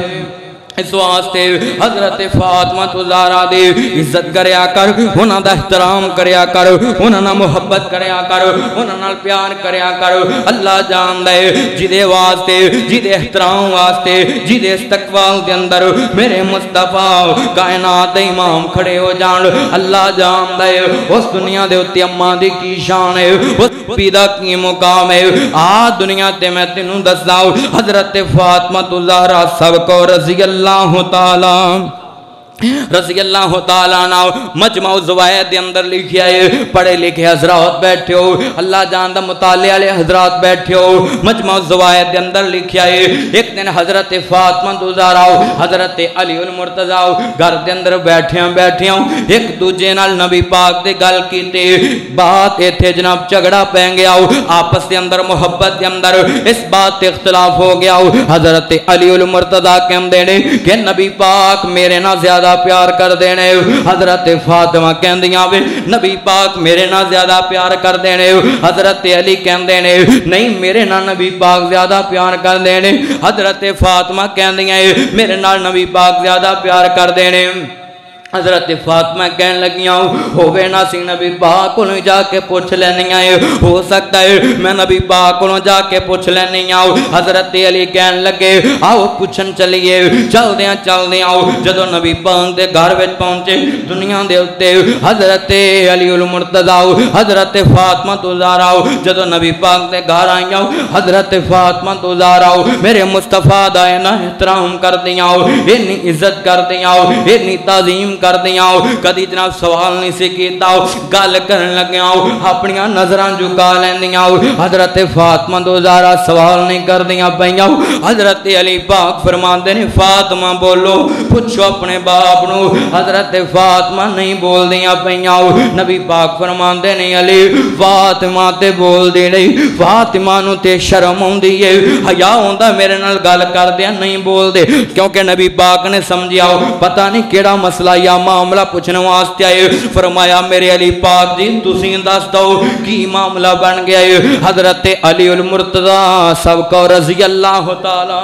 اس واسطے حضرت فاطمہ زہرا دی عزت کریا کر انہاں دا احترام کریا کر انہاں نال محبت کریا کر انہاں نال پیار کریا کر اللہ جان دے جدے واسطے جدے احترام واسطے جدے استقبال دے اندر میرے مصطفیٰ کائنات دے امام کھڑے ہو جان اللہ جان دے اس دنیا دے اتے اماں دی کی شان ہے اس پیدا کی مقام ہے آج دنیا تے میں تینوں دساؤ حضرت فاطمہ زہرا سب کو رضی اللہ تعالی رضی اللہ تعالیٰ عنہ مجمع الزوائد دے اندر لکھیا ہے پڑھے لکھے حضرات بیٹھے ہو اللہ جاندہ مطالعہ علیہ حضرات بیٹھے ہو مجمع الزوائد دے اندر لکھیا ہے ایک دن حضرت فاطمہ زہرا حضرت علی المرتضیٰ گھر دے اندر بیٹھے ہوں ایک دوجے نال نبی پاک دے گل کیتے بات ایتھے جناب جھگڑا پہ گیا آپس دے اندر محبت دے اندر اس بات تے اختلاف ہو گیا حضرت علی المرتضیٰ کہم دینے کہ نبی پاک میرے نہ زیادہ پیار کر دینے حضرت فاطمہ کہن دیاں وے نبی پاک میرے نہ زیادہ پیار کر دینے حضرت علی کہن دینے نہیں میرے نہ نبی پاک زیادہ پیار کر دینے حضرت فاطمہ کہن دیاں میرے نہ نبی پاک زیادہ پیار کر دینے حضرت فاطمہ کہنے لگیاں ہووے نہ سی نبی پاک کو جا کے پوچھ لینی آئے ہو سکتا ہے میں نبی پاک کو جا کے پوچھ لینی آؤ حضرت علی کہنے لگے آؤ پوچھن چلیے چل دیاں جدو نبی پاک دے گھر وچ پہنچے دنیا دے اتے حضرت علی المرتضیٰ حضرت فاطمہ زہرا جدو نبی پاک دے گھر آئیاں حضرت فاطمہ زہرا میرے مصطفیٰ دا اینا احترام کر دیاں اینی عزت کر دیاں اینی تعظیم کر دیاں کدی جناب سوال نہیں سے کیتا گل کرن لگیاں اپنیاں نظراں جھکا لیندیاں حضرت فاطمہ زہرا سوال نہیں کر دیاں پیاں حضرت علی پاک فرماندے نے فاطمہ بولو پوچھو اپنے باپ نو حضرت فاطمہ نہیں بول دیاں پیاں نبی پاک فرماندے نے علی فاطمہ تے بول دی نہیں فاطمہ نو تے شرم ہوندی ہے حیا ہوندا میرے نال گل کر دیا نہیں بول دے کیونکہ نبی پاک نے سمجھیا پتہ نہیں کیڑا مسئلہ یا معاملہ پوچھنے واسطے آئے فرمایا میرے علی پاک جی تسی دس دو کی معاملہ بن گیا ہے حضرت علی المرتضیٰ سب کو رضی اللہ تعالی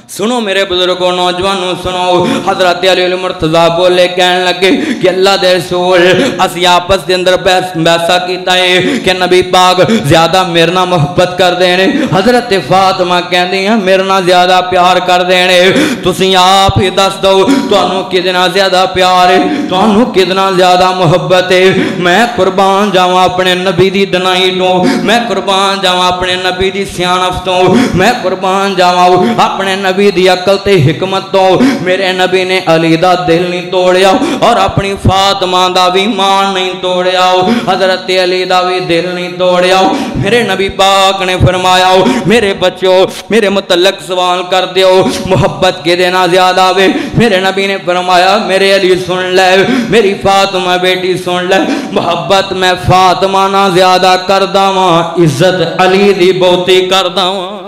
سنو میرے بزرگوں نوجوانوں سنو حضرت علی المرتضیٰ بولے کہنے لگے کہ اللہ دے رسول اسی آپس دے اندر بیسا کیتا ہے کہ نبی پاک زیادہ میرنا محبت کر دینے حضرت فاطمہ کہن دیاں میرنا زیادہ پیار کر دینے تسی آپ ہی دس دو تو انہوں کتنا زیادہ پیار ہے تو انہوں کتنا زیادہ محبت ہے میں قربان جاؤں اپنے نبی دی دنائی تو میں قربان جاؤں اپنے نبی دی سیانف تو میں قربان جاؤں اپنے نبی دی عقل تے حکمت تو میرے نبی نے علی دا دل نہیں توڑیا اور اپنی فاطمہ دا بھی مان نہیں توڑیا حضرت علی دا بھی دل نہیں توڑیا میرے نبی پاک نے فرمایا میرے بچوں میرے متعلق سوال کر دیو محبت کے دینا زیادہ وے میرے نبی نے فرمایا میرے علی سن لے میری فاطمہ بیٹی سن لے محبت میں فاطمہ نہ زیادہ کردہ ہاں عزت علی دی بہتی کردہ ہاں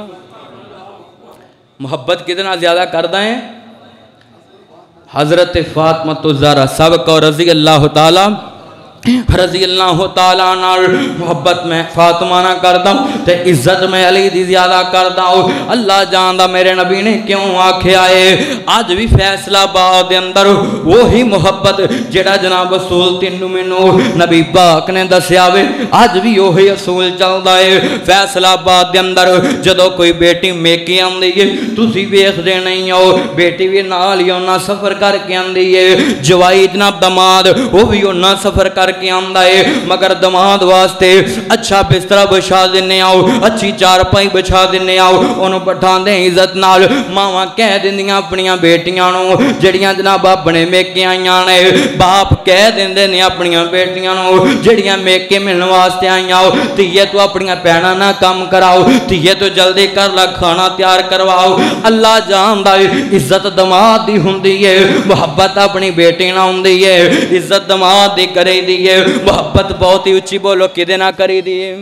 محبت کتنا زیادہ کردہ ہیں حضرت فاطمہ زہرا سب کو رضی اللہ تعالی رضی اللہ تعالیٰ نال محبت میں فاطمہ نہ کردا تے عزت میں علی دی زیادہ کردا اللہ جاندا میرے نبی نے کیوں آکھیا ہے اج بھی فیصلہ آباد دے اندر وہی محبت جڑا جناب رسول تینوں مینوں نبی پاک نے دسیا وے اج بھی وہی اصول چلدا ہے فیصلہ آباد دے اندر جدوں کوئی بیٹی میکے آندی ہے تسی ویکھدے نہیں ہو بیٹی بھی نال ہی انہاں سفر کر کے آندی ہے جوائی جناب دماد وہ بھی انہاں سفر کر کے آندا ہے مگر دماد واسطے اچھا بستر بچھا دینے آؤ اچھی چارپائی بچھا دینے آؤ انہوں بٹھا دیں عزت نال ماواں کہہ دیندیاں اپنیاں بیٹیاں نو جڑیاں جناب اپنے میکے آئیاں نے باپ کہہ دیندے نے اپنیاں بیٹیاں نو جڑیاں میکے ملن واسطے آئیاں تیے تو اپنیاں پینا نہ کام کراؤ تیے تو جلدی کر لا کھانا تیار کرواؤ اللہ جاندا ہے عزت دماد دی ہوندی ہے محبت اپنی بیٹی نہ ہوندی ہے عزت دماد دی کرے دی ہے محبت بہت ہی اچھی بولو کدے نہ کری دیئے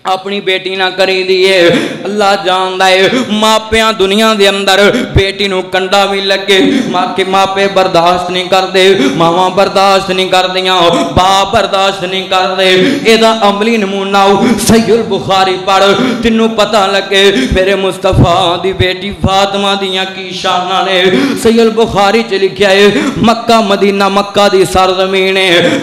اپنی بیٹی نہ کری دیئے اللہ جاندا ہے ماپیاں دنیا دے اندر بیٹی نو کنڈا بھی لگے ماپے برداشت نہیں کر دے ماما برداشت نہیں کر دیاں باپ برداشت نہیں کر دے ایدہ عملی نمونہ صحیح البخاری پڑھ تینوں پتہ لگے میرے مصطفیٰ دی بیٹی فاطمہ دیاں کی شانہ نے صحیح البخاری چ لکھیا ہے مکہ مدینہ مکہ دی سرزمین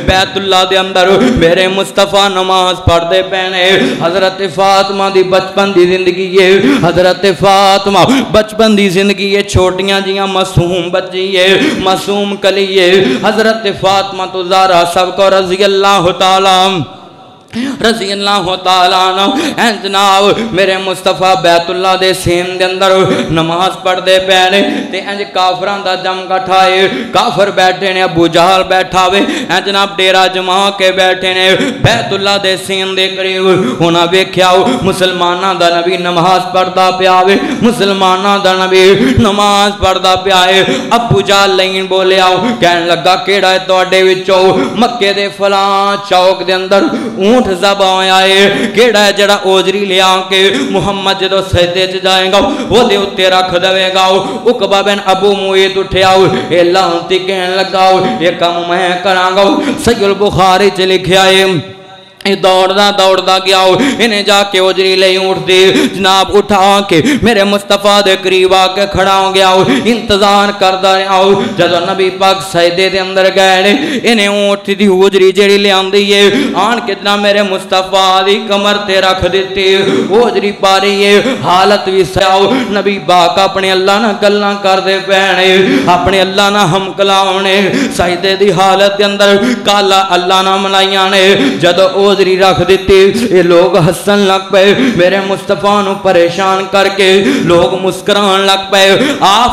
بیت اللہ دے اندر میرے مصطفیٰ نماز پڑھ دے پہنے حضرت فاطمہ دی بچپن دی زندگی ہے حضرت فاطمہ بچپن دی زندگی ہے چھوٹیاں جیاں معصوم بچی ہے معصوم کلی ہے حضرت فاطمہ تو زہرا سب کو رضی اللہ تعالیٰ رضی اللہ تعالیٰ عنہ اے جناب میرے مصطفیٰ بیت اللہ دے سین دے اندر نماز پڑھ دے پہنے تے انج کافران دا جم کٹھائے کافر بیٹھے نے ابو جہل بیٹھا وے اے جناب ڈیرہ جمع کے بیٹھے نے بیت اللہ دے سین دے قریب ہونا بیکھیاؤ مسلمانہ دا نبی نماز پڑھدا پیاوے مسلمانہ دا نبی نماز پڑھدا پیائے ابو جہل لین بولے آؤ کہنے لگا کیڑا ہے توڑے وچو مکے دے فلان چوک دے اندر اونٹ زبان آئے کیڑا ہے جڑا اوجری لے آنکے محمد جدو سجدے چ جائیں گا وہ دے اتے رکھ دوے گا عقبہ بن ابو مویت اٹھے آؤ اے لانتی کہنے لگاؤ یہ کام میں کران گا صحیح البخاری چ لکھے آئے دوڑدا گیا انہیں جا کے اجری لے اٹھ دے جناب اٹھا کے میرے مصطفیٰ دے قریب آ کے کھڑا ہو گیا انتظار کردہ رہا جدو نبی پاک سجدے دے اندر گئے انہیں اٹھ دی اجری جڑی لے آن دیئے آن کتنا میرے مصطفیٰ دی کمر تے رکھ دیتے اجری پاری ہے حالت بھی سیاؤ نبی پاک اپنے اللہ نہ گلنا کر دے پہنے اپنے اللہ نہ ہم کلاؤنے سجدے دی حالت دے اندر کالا اللہ نہ ملائیاں نے جدو اوزری رکھ دیتی یہ لوگ حسن لگ پے میرے مصطفیٰ نو پریشان کر کے لوگ مسکران لگ پے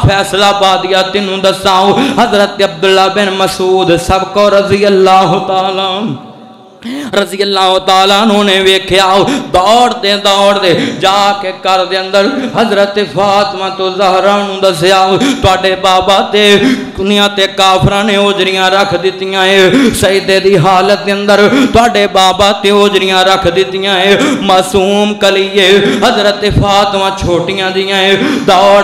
فیصلہ بادیا تینوں دساؤ حضرت عبداللہ بن مسعود سب کو رضی اللہ تعالیٰ رضی اللہ تعالیٰ انہوں نے ویکھیا دوڑ دے جا کے کر دے اندر حضرت فاطمہ تو زہرا نوں دسیا تواڈے بابا تے کنیاں تے کافراں نے اوجریاں رکھ دتیاں اے سجدے دی حالت دے اندر تواڈے بابا تے اوجریاں رکھ دتیاں اے معصوم کلیے حضرت فاطمہ چھوٹیاں دیاں اے دوڑ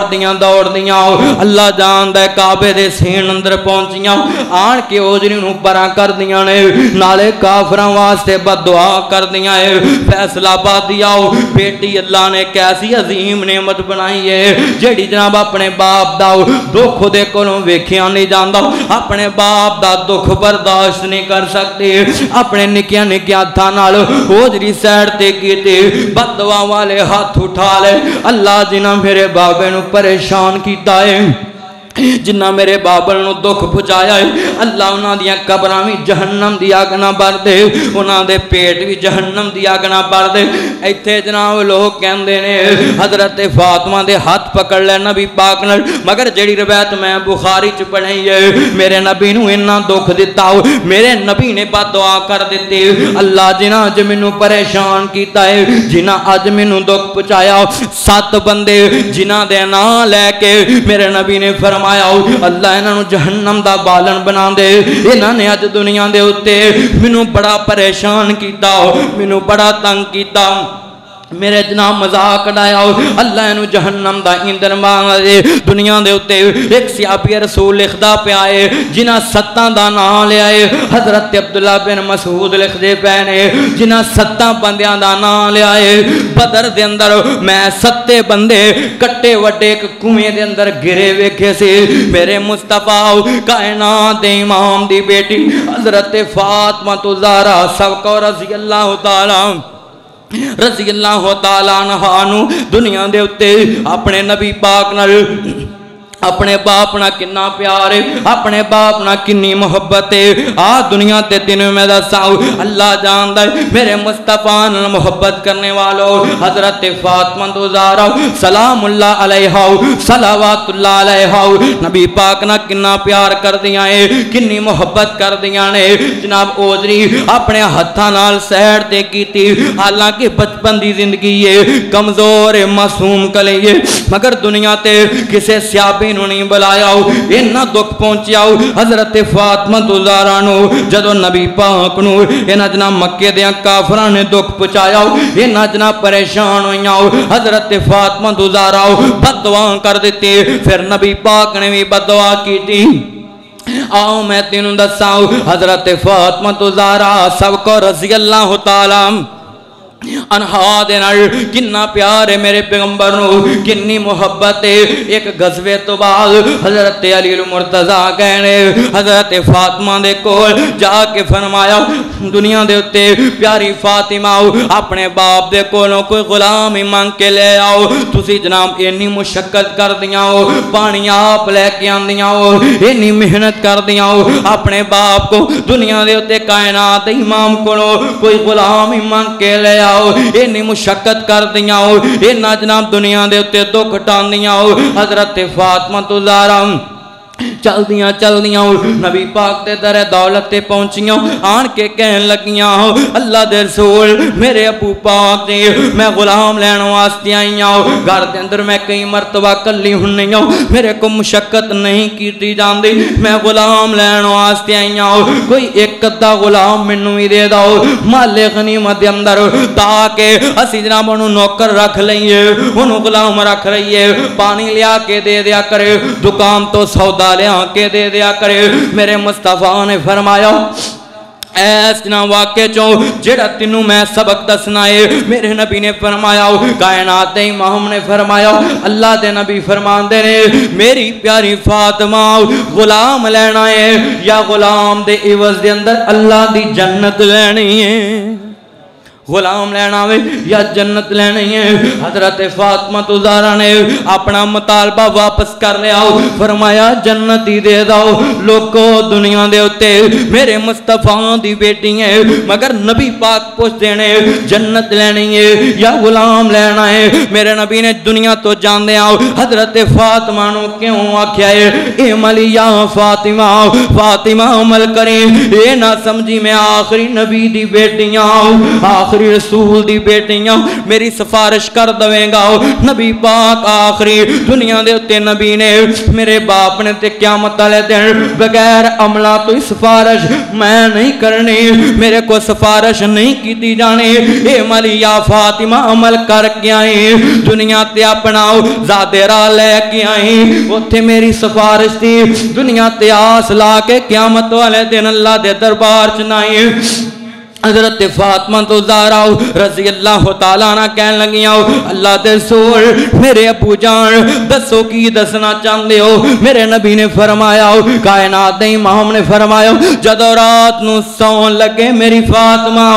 دیاں اللہ جاندا ہے کعبے دے سین اندر پہنچیاں آن کے اوجری نوں پراں کر دیاں نے نالے کافراں واسطے بد دعا کر دیا ہے فیصلہ بات دیا بیٹی اللہ نے کیسی عظیم نعمت بنائی ہے جیڑی جناب اپنے باپ دا دکھ دے کولوں ویکھیا نہیں جاندا اپنے باپ دا دکھ برداشت نہیں کر سکتے اپنے نکیاں ہتھاں نال اوجری سیڈ تے کیتے بد دعا والے ہاتھ اٹھا لے اللہ جنہ میرے بابے نو پریشان کیتا ہے جنہ میرے بابل نو دکھ پہنچایا ہے اللہ انہاں دیاں قبراں وی جہنم دی اگ نہ بھر دے انہاں دے پیٹ وی جہنم دی اگ نہ بھر دے ایتھے جناب لوگ کہندے نے حضرت فاطمہ دے ہاتھ پکڑ لے نبی پاک نال مگر جڑی روایت میں بخاری چ پڑھی ہے میرے نبی نو اتنا دکھ دتا میرے نبی نے بد دعا کر دتی اللہ جنہ اج مینوں پریشان کیتا ہے جنہ اج مینوں دکھ پہنچایا 7 بندے جنہ دے نام لے کے میرے نبی نے فرمایا اللہ انہاں نو جہنم دا بالن بنا دے انہاں نے اج دنیا دے اوتے مینوں بڑا پریشان کیتا مینوں بڑا تنگ کیتا میرے جناب مذاق اڑایا اللہ انہوں جہنم دا ایندھن بنا دے دنیا دے اتے ایک صحابی رسول لکھدا پیا ہے جنہاں ستاں دا نام لیا ہے حضرت عبداللہ بن مسعود لکھدے پے نے جنہاں ستاں بندیاں دا نام لیا ہے بدر دے اندر میں ستے بندے کٹے وڈے ایک کنویں دے اندر گرے ویکھے سی میرے مصطفیٰ کائنات دے امام دی بیٹی حضرت فاطمہ الزہرا سبق رضی اللہ تعالیٰ رضی اللہ تعالیٰ عنہ دنیا دے اتے اپنے نبی پاک نال اپنے باپ نہ کنا پیارے اپنے باپ نہ کنی محبت دنیا تے تینوں میں دساؤ اللہ جاندا ہے میرے مصطفیٰ نے محبت کرنے والوں حضرت فاطمہ الزہرا سلام اللہ علیہا صلوات اللہ علیہا نبی پاک نہ کنا پیار کر دیاں ہے کنی محبت کر دیاں نے جناب اوجری اپنے ہتھاں نال سیر تے کیتی حالانکہ بچپن دی زندگی ہے کمزور معصوم کلے مگر دنیا تے کسے سیابی نو نہیں بلایا انہاں دکھ پہنچیا حضرت فاطمہ الزہرا نو جدو نبی پاک نو انہاں جناب مکے دیاں کافراں نے دکھ پہنچایا انہاں جناب پریشان ہویاں حضرت فاطمہ الزہرا بد دعا کر دیتی پھر نبی پاک نے بھی بد دعا کی تھی آؤ میں تینوں دساؤ حضرت فاطمہ الزہرا سب کو رضی اللہ تعالیٰ انہا دینار کننا پیار ہے میرے پیغمبر نو کنی محبت ہے ایک غزوے تو بعد حضرت علی المرتضیٰ کہنے حضرت فاطمہ دے کول جا کے فرمایا دنیا دے اتے پیاری فاطمہ اپنے باپ دے کولوں کوئی غلام ہی مانگ کے لے آؤ تسی جناب اینی مشقت کر دیاں ہو پانی آپ لے کے آن دیاں ہو اینی محنت کر دیاں ہو اپنے باپ کو دنیا دے اتے کائنات امام کولوں کوئی غلام ہی مانگ کے لے آؤ اینی مشقت کر دیاں ہو اینا جناب دنیا دے اتے دکھ ٹان دیاں ہو حضرت فاطمہ الزہرا چل دیاں نبی پاک تے در دولت تے پہنچیاں آن کے کہن لگیاں اللہ دے رسول میرے ابو پاک دے میں غلام لین واسطے آئیاں گھر دے اندر میں کئی مرتبہ کلی ہنیاں میرے کو مشقت نہیں کیتی جاندی میں غلام لین واسطے آئیاں کوئی ایک قدہ غلام منو ہی دے داؤ مال غنیمت دے اندر تاکہ اسی جناب انہوں نوکر رکھ لئیے انہوں غلام رکھ رہیے پانی لیا کے دے دیا کرے دکان تو سودا لے آنکے دے دیا کرے میرے مصطفیٰ نے فرمایا ایس جنا واقع چوں جڑا تینوں میں سبق دسنا ہے میرے نبی نے فرمایا کائنات دے امام نے فرمایا اللہ دے نبی فرمان دے نے میری پیاری فاطمہ غلام لینا ہے یا غلام دے عوض دے اندر اللہ دی جنت لینی ہے غلام لینا ہوئے یا جنت لینی ہے حضرت فاطمہ الزہرا نے اپنا مطالبہ واپس کر لیا فرمایا جنت ہی دے داؤ لوگو دنیا دے ہوتے میرے مصطفیٰ دی بیٹی ہیں مگر نبی پاک پوچھ دینے جنت لینی ہے یا غلام لینا ہے میرے نبی نے دنیا تو جان دیا حضرت فاطمہ نو کیوں آکھیا ہے اے ملی یا فاطمہ فاطمہ عمل کریں اے نہ سمجھی میں آخری نبی دی بیٹیاں آخری رسول دی بیٹیاں میری سفارش کر دویں گا نبی پاک آخری دنیا دے اتے نبی نے میرے باپ نے تے قیامت والے دن بغیر عملہ تو سفارش میں نہیں کرنی میرے کو سفارش نہیں کیتی جانی اے ملی یا فاطمہ عمل کر کے آئیں دنیا تے اپناؤ زادے راہ لے کے آئیں اتھے میری سفارش تھی دنیا تے آس لا کے قیامت والے دن اللہ دے دربار چنائیں حضرت فاطمہ الزہرا رضی اللہ تعالیٰ عنہ کہنے لگیاں اللہ دے رسول میرے ابو جان دسو کی دسنا چاندے ہو میرے نبی نے فرمایا کائنات دے امام نے فرمایا جدو رات نو سون لگے میری فاطمہ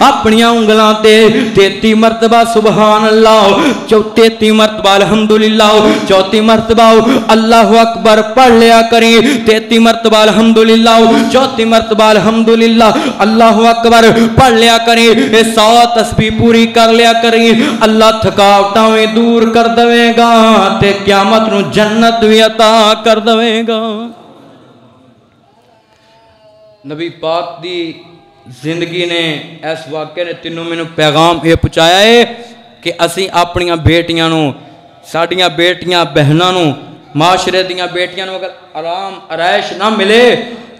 اپنی انگلاں تے 33 مرتبہ سبحان اللہ 33 مرتبہ الحمدللہ 34 مرتبہ اللہ اکبر پڑھ لیا کریں 33 مرتبہ الحمدللہ 34 مرتبہ الحمدللہ اللہ اکبر پڑھ لیا کریں 100 تسبیح پوری کر لیا کریں اللہ تھکاوٹاں میں دور کر دوے گا تے قیامت نو جنت بھی عطا کر دوے گا نبی پاک دی زندگی نے اس واقعے نے تینوں میں پیغام یہ پہنچایا ہے کہ اسی اپنیاں بیٹیاں نو ساڑیاں بیٹیاں بہناں نو معاشرے دیاں بیٹیاں نو اگر آرام آرائش نہ ملے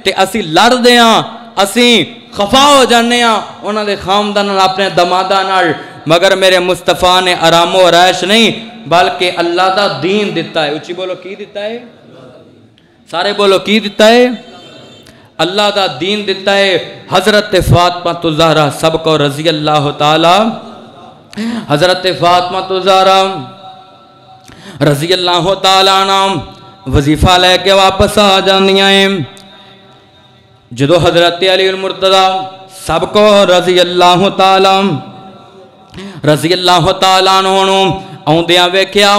تے اسی لڑ دیاں اسی خفا ہو جانے ہاں انہاں دے خامدان اپنے دماداں نال مگر میرے مصطفیٰ نے آرام و عیش نہیں بلکہ اللہ دا دین دیتا ہے. اچھی بولو کی دیتا ہے؟ سارے بولو کی دیتا ہے؟ اللہ دا دین دیتا ہے. حضرت فاطمہ الزہرا سب کو رضی اللہ تعالی، حضرت فاطمہ الزہرا رضی اللہ تعالیٰ عنہ وظیفہ لے کے واپس آ جاندیاں ہیں. جدو حضرت علی المرتضی سب کو رضی اللہ تعالیٰ عنہ آؤندیاں ویکھیا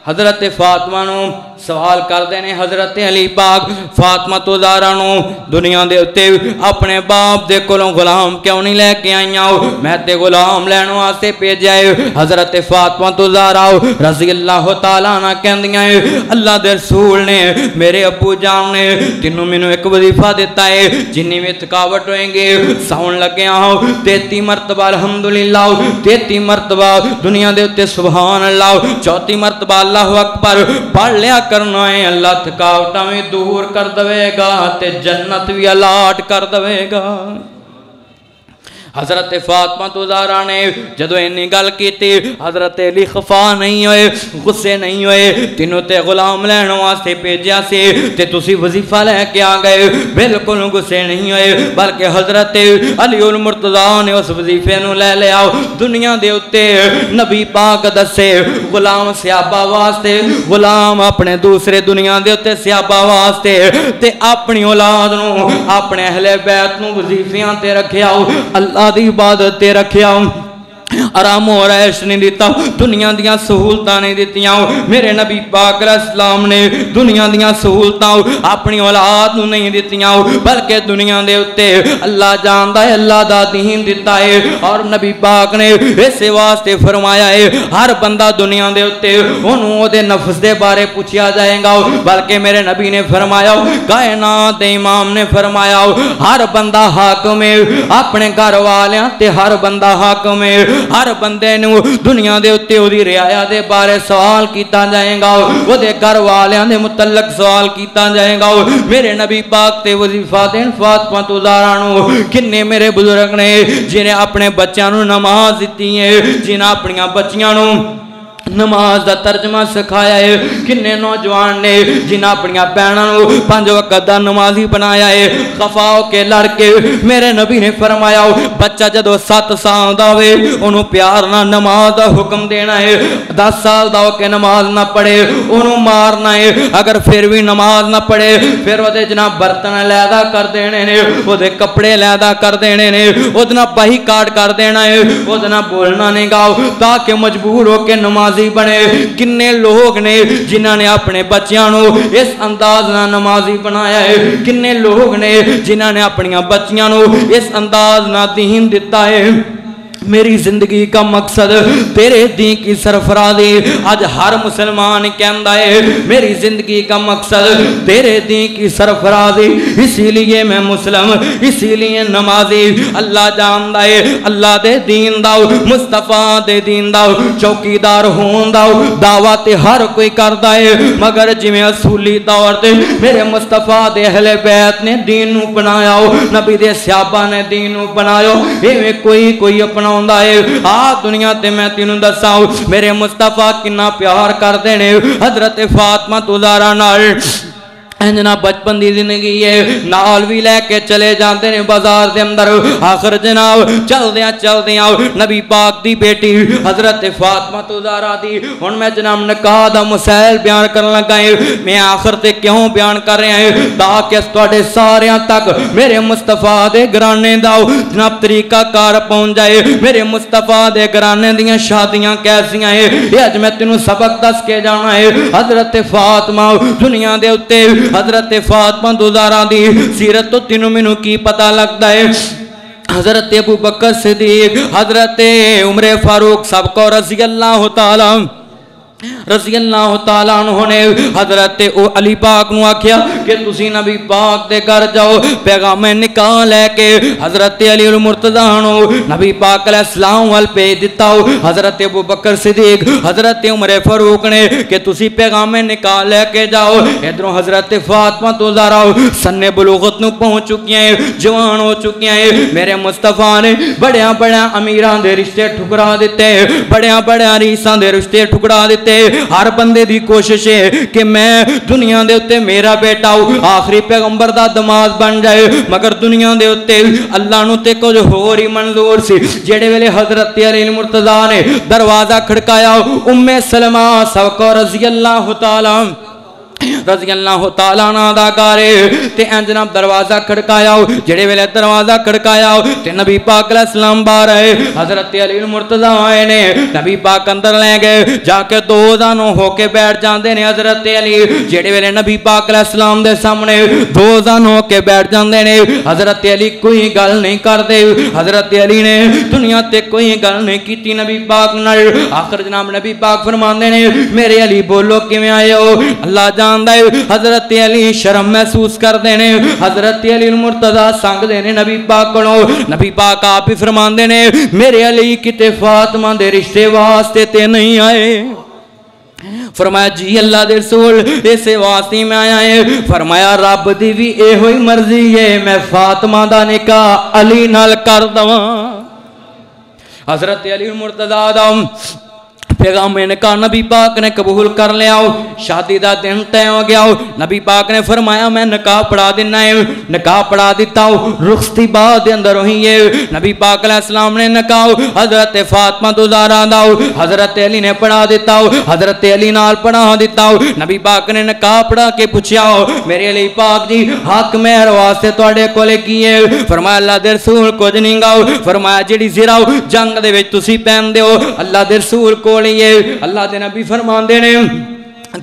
حضرت فاطمہ نو سوال کر دینے حضرت علی پاک فاطمہ تو زہرا نو دنیا دے اتے اپنے باپ دے کولوں غلام کیوں نہیں لے کے آئیاں میں تے غلام لینوں آسے پہ جائے. حضرت فاطمہ تو زہرا رضی اللہ تعالیٰ عنہ کہندیاں اللہ دے رسول نے میرے ابو جان نے تینوں مینوں ایک وظیفہ دیتا ہے جنہی میں تھکاوٹ ہوئیں گے ساؤن لگے آؤ 33 مرتبہ الحمدللہ 33 مرتبہ دنیا دے اتے سبحان اللہ 34 مرتبہ اللہ اکبر پڑھ لیا کرنا ہے. اللہ تھکاوٹاں بھی دور کر دوے گا تے جنت بھی الاٹ کر دوے گا. حضرت فاطمہ تو زہرا نے جدو اینی گل کیتی حضرت علی خفا نہیں ہوئے غصے نہیں ہوئے تینوں تے غلام لینوں واسطے بھیجیا سی تے تسی وظیفہ لے کے آ گئے بالکل غصے نہیں ہوئے بلکہ حضرت علی المرتضی نے اس وظیفے نو لے لیا. دنیا دے اتے نبی پاک دسے غلام صحابہ واسطے غلام اپنے دوسرے دنیا دے اتے صحابہ واسطے تے اپنی اولاد نو اپنے اہل بیت نو وظیفیاں تے رکھیا اللہ دی عبادت تے رکھیا آرام و عیش نہیں دیتا دنیا دیاں سہولتاں نہیں دیتیاں. میرے نبی پاک علیہ السلام نے دنیا دیاں سہولتاں اپنی اولاد نو نہیں دیتیاں بلکہ دنیا دے اتے اللہ جاندا ہے اللہ دا دین دیتا ہے. اور نبی پاک نے اس واسطے فرمایا ہے ہر بندہ دنیا دے اتے انہوں او دے نفس دے بارے پوچھیا جائے گا بلکہ میرے نبی نے فرمایا کائنات دے امام نے فرمایا ہر بندہ حاکم ہے اپنے گھر والیاں تے ہر بندہ حاکم ہے ہر بندے نو دنیا دے اتے او دی رعایا دے بارے سوال کیتا جائے گا او دے گھر والیاں دے متعلق سوال کیتا جائے گا. میرے نبی پاک تے وظیفہ دین فاطمہ تو زہرا نو کنے میرے بزرگ نے جنہیں اپنے بچیاں نو نماز دیتی ہے جنہیں اپنیاں بچیاں نو نماز دا ترجمہ سکھایا ہے. کنے نوجوان نے جنہیں اپنیاں بہناں نو 5 وقت دا نمازی بنایا ہے خفا ہو کے لڑ کے. میرے نبی نے فرمایا بچہ جدو 7 سال دا ہوئے انہوں پیار نہ نماز دا حکم دینا ہے 10 سال دا ہو کے نماز نہ پڑھے انہوں مارنا ہے اگر پھر بھی نماز نہ پڑھے پھر وہ دے جناب برتن لیدہ کر دینے نے وہ دے کپڑے لیدہ کر دینے نے وہ دنا باہی کاٹ کر دینا ہے وہ دنا بولنا نہیں گاؤ تاکہ مجبور ہو کے نمازی بنے. کنے لوگ نے جنہاں نے اپنے بچیاں نو اس انداز نہ نمازی بنایا ہے کنے لوگ نے جنہاں نے اپنیاں بچیاں نو اس انداز نہ دین دیتا ہے. میری زندگی کا مقصد تیرے دین کی سرفرازی آج ہر مسلمان کہندا ہے میری زندگی کا مقصد تیرے دین کی سرفرازی اسی لیے میں مسلم اسی لیے نمازی. اللہ جاندا ہے اللہ دے دین دا مصطفیٰ دے دین دا چوکیدار ہون دا دعوت ہر کوئی کردا ہے مگر جویں اصولی طور تے میرے مصطفیٰ دے اہل بیت نے دین نو بنایا نبی دے صحابہ نے دین نو بنایا ایویں کوئی اپنا دنیا تے میں تینوں دساؤ میرے مصطفیٰ کنا پیار کر دینے. حضرت فاطمہ تو زہرا نال جناب بچپن دی زندگی ہے نال بھی لے کے چلے جاندے نے بازار دے اندر. آخر جناب چل دیاں نبی پاک دی بیٹی حضرت فاطمہ تو زہرا دی ہن میں جناب نکاح دا مسائل بیان کرن لگا ہے. میں آخر تے کیوں بیان کر رہا ہے تاکہ تواڈے ساریاں تک میرے مصطفیٰ دے گھرانے دا جناب طریقہ کار پہنچ جائے. میرے مصطفیٰ دے گھرانے دیاں شادیاں کیسیاں ہیں یہ اج میں تینوں سبق دس کے جانا ہے. حضرت فاطمہ دنیا دے اتے حضرت فاطمہ تو زہرا دی سیرت تو تینوں مینوں کی پتہ لگدا ہے. حضرت ابو بکر صدیق حضرت عمر فاروق سب کو رضی اللہ تعالی رضی اللہ تعالیٰ عنہ نے حضرت علی پاک نو آکھیا کہ تسی نبی پاک دے گھر جاؤ پیغام نکاح لے کے حضرت علی المرتضیٰ نو نبی پاک علیہ السلام وال بھیج دیتا ہو حضرت ابو بکر صدیق حضرت عمر فاروق نے کہ تسی پیغام نکاح لے کے جاؤ ادھروں حضرت فاطمہ تو زہرا سن بلوغت نو پہنچ چکی ہیں جوان ہو چکی ہیں میرے مصطفیٰ نے بڑیاں بڑیاں امیران دے رشتے ٹھکرا دیتے بڑیاں بڑیاں ریساں دے رشتے ٹھکرا دیتے ہر بندے دی کوشش ہے کہ میں دنیا دے اتے میرا بیٹا ہوں آخری پیغمبر دا دماغ بن جائے مگر دنیا دے اتے اللہ نو تے کچھ ہور ہی منظور سی جیڑے ویلے حضرت علی المرتضیٰ نے دروازہ کھڑکایا ام سلمہ سوکو رضی اللہ تعالیٰ عنہ دا کارے تے جناب دروازہ کھڑکایا جڑے ویلے دروازہ کھڑکایا تے نبی پاک علیہ السلام باہر آئے حضرت علی المرتضیٰ آئے نے نبی پاک اندر لے گئے جا کے دو زانوں ہو کے بیٹھ جاندے نے حضرت علی جڑے ویلے نبی پاک علیہ السلام دے سامنے دو زانوں ہو کے بیٹھ جاندے نے حضرت علی کوئی گل نہیں کردے حضرت علی نے دنیا تے کوئی گل نہیں کیتی نبی پاک نال آخر جناب نبی پاک فرماندے نے میرے علی بولو کیویں آئے ہو اللہ جان حضرت علی شرم محسوس کر دینے حضرت علی المرتضیٰ سانگ دینے نبی پاک کو نبی پاک آپ ہی فرمان دینے میرے علی کتے فاطمہ دے رشتے واسطے تے نہیں آئے فرمایا جی اللہ دے رسول اسے واسطے میں آیا ہے فرمایا رب دی بھی اے ہوئی مرضی ہے میں فاطمہ دا نکاح علی نال کر دواں حضرت علی المرتضیٰ دا پیغام نکاح نبی پاک نے قبول کر لیا شادی دا دن طے ہو گیا نبی پاک نے فرمایا میں نکاح پڑھا دینا ہے نکاح پڑھا دیتا ہوں رخصتی بعد اندر ہوئی ہے نبی پاک علیہ السلام نے نکاح حضرت فاطمہ تو زہرا دا حضرت علی نے پڑھا دیتا حضرت علی نال پڑھا دیتا نبی پاک نے نکاح پڑھا کے پوچھیا میرے علی پاک جی حق مہر واسطے تواڈے کولے کی ہے فرمایا اللہ دے رسول کچھ نہیں گا فرمایا جڑی زرا جنگ دے وچ تسی پہن دیو اللہ دے رسول کول اللہ دے نبی فرمان دے نے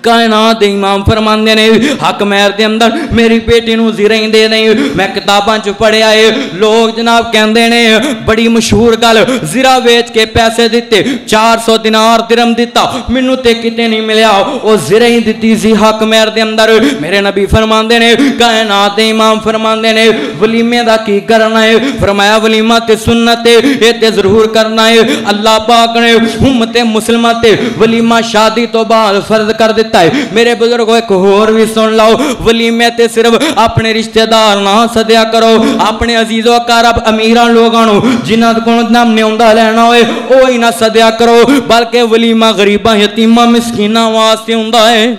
کائنات امام فرمان دے نے حق مہر دے اندر میری بیٹی نو زیریں دے نہیں میں کتاباں چ پڑھیا ہے لوگ جناب کہندے نے بڑی مشہور گل زیرہ ویچ کے پیسے دیتے 400 دینار درہم دیتا مینوں تے کتے نہیں ملیا او زیریں دتی سی حق مہر دے اندر میرے نبی فرمان دے نے کائنات دے امام فرمان دے نے ولیمے دا کی کرنا ہے فرمایا ولیمہ تے سنت ہے تے ضرور کرنا ہے اللہ پاک نے امت مسلمہ تے ولیمہ شادی تو بعد فرض کر دیتا ہے میرے بزرگوں ایک اور بھی سن لاؤ ولیمے تے صرف اپنے رشتہ دار نہ سدیا کرو اپنے عزیز و اقارب امیران لوگانو جنہاں کو نام نیوندا لینا ہوئے اوہی نہ سدیا کرو بلکہ ولیمہ غریباں یتیماں مسکیناں واسطے ہوندا ہے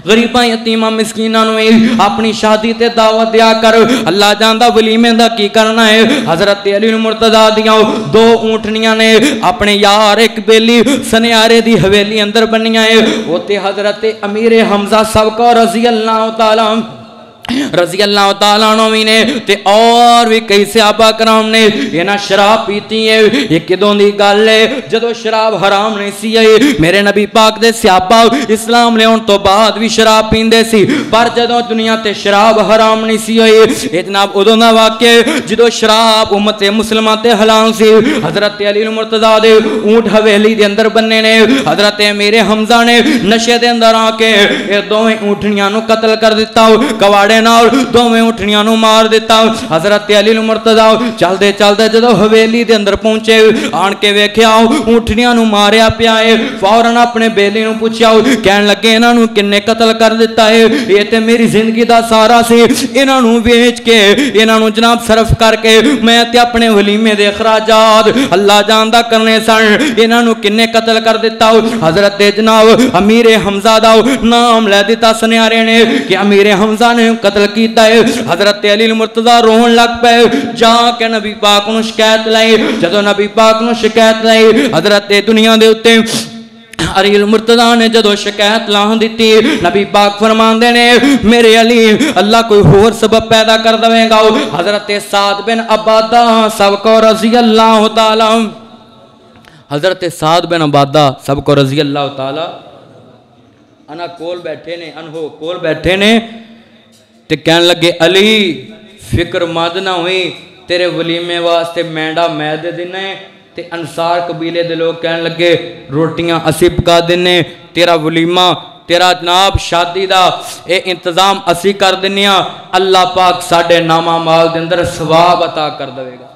غریباں یتیماں مسکیناں نو اپنی شادی تے دعوت دیا کر اللہ جاندا ولیمے دا کی کرنا ہے حضرت علی المرتضیٰ دیاں 2 اونٹنیاں نے اپنے یار ایک بیلی سنیارے دی حویلی اندر بنیاں ہے اوتے حضرت امیر حمزہ سب کو رضی اللہ تعالیٰ عنہ نے تے اور بھی کئی صحابہ کرام نے یہ نہ شراب پیتی ہے یہ کدوں دی گل ہے جدو شراب حرام نہیں سی ہے میرے نبی پاک دے صحابہ اسلام لے ان تو بعد بھی شراب پیندے سی پر جدو دنیا تے شراب حرام نہیں سی ہے یہ جناب ادوں دا واقع جدو شراب امت مسلمہ تے حلال سی حضرت علی المرتضیٰ دے اونٹ حویلی دے اندر بننے نے حضرت امیر حمزہ نے نشے دے اندر آ کے یہ دوویں اونٹنیاں نو قتل کر دیتا کواڑے نال دوویں اونٹنیاں نو مار دیتا حضرت علی المرتضیٰ چلدے چلدے جدو حویلی دے اندر پہنچے آن کے ویکھیا اونٹنیاں نو ماریا پیا ہے فوراً اپنے بیلی نو پوچھیا کہن لگے انہاں نو کنے قتل کر دیتا ہے یہ تے میری زندگی دا سارا سی انہاں نو بیچ کے انہاں نو جناب صرف کر کے میں تے اپنے ولیمے دے اخراجات اللہ جاندا کرنے سن انہاں نو کنے قتل کر دیتا حضرت جناب امیر حمزہ دا نام لے دیتا سنیارے نے کہ امیر حمزہ نے قتل کیتا ہے حضرت علی المرتضیٰ روہن لگ پے جا کے نبی پاک نو شکایت لائی جدو نبی پاک نو شکایت لائی حضرت دنیا دے اتے علی المرتضیٰ نے جدو شکایت لاہن دیتی نبی پاک فرمان دینے میرے علی اللہ کوئی اور سبب پیدا کر دویں گا حضرت سعد بن عبادہ سب کو رضی اللہ تعالی حضرت سعد بن عبادہ سب کو رضی اللہ تعالی انہا کول بیٹھے نے انہو کول بیٹھے نے تے کہن لگے علی فکر مند نہ ہوئی تیرے ولیمے واسطے مینڈا میں دے دینا ہے تے انصار قبیلے دے لوگ کہنے لگے روٹیاں اسی پکا دینے، تیرا ولیمہ تیرا جناب شادی دا اے انتظام اسی کر دینے، اللہ پاک ساڑھے نامہ مال دے اندر ثواب عطا کر دے گا۔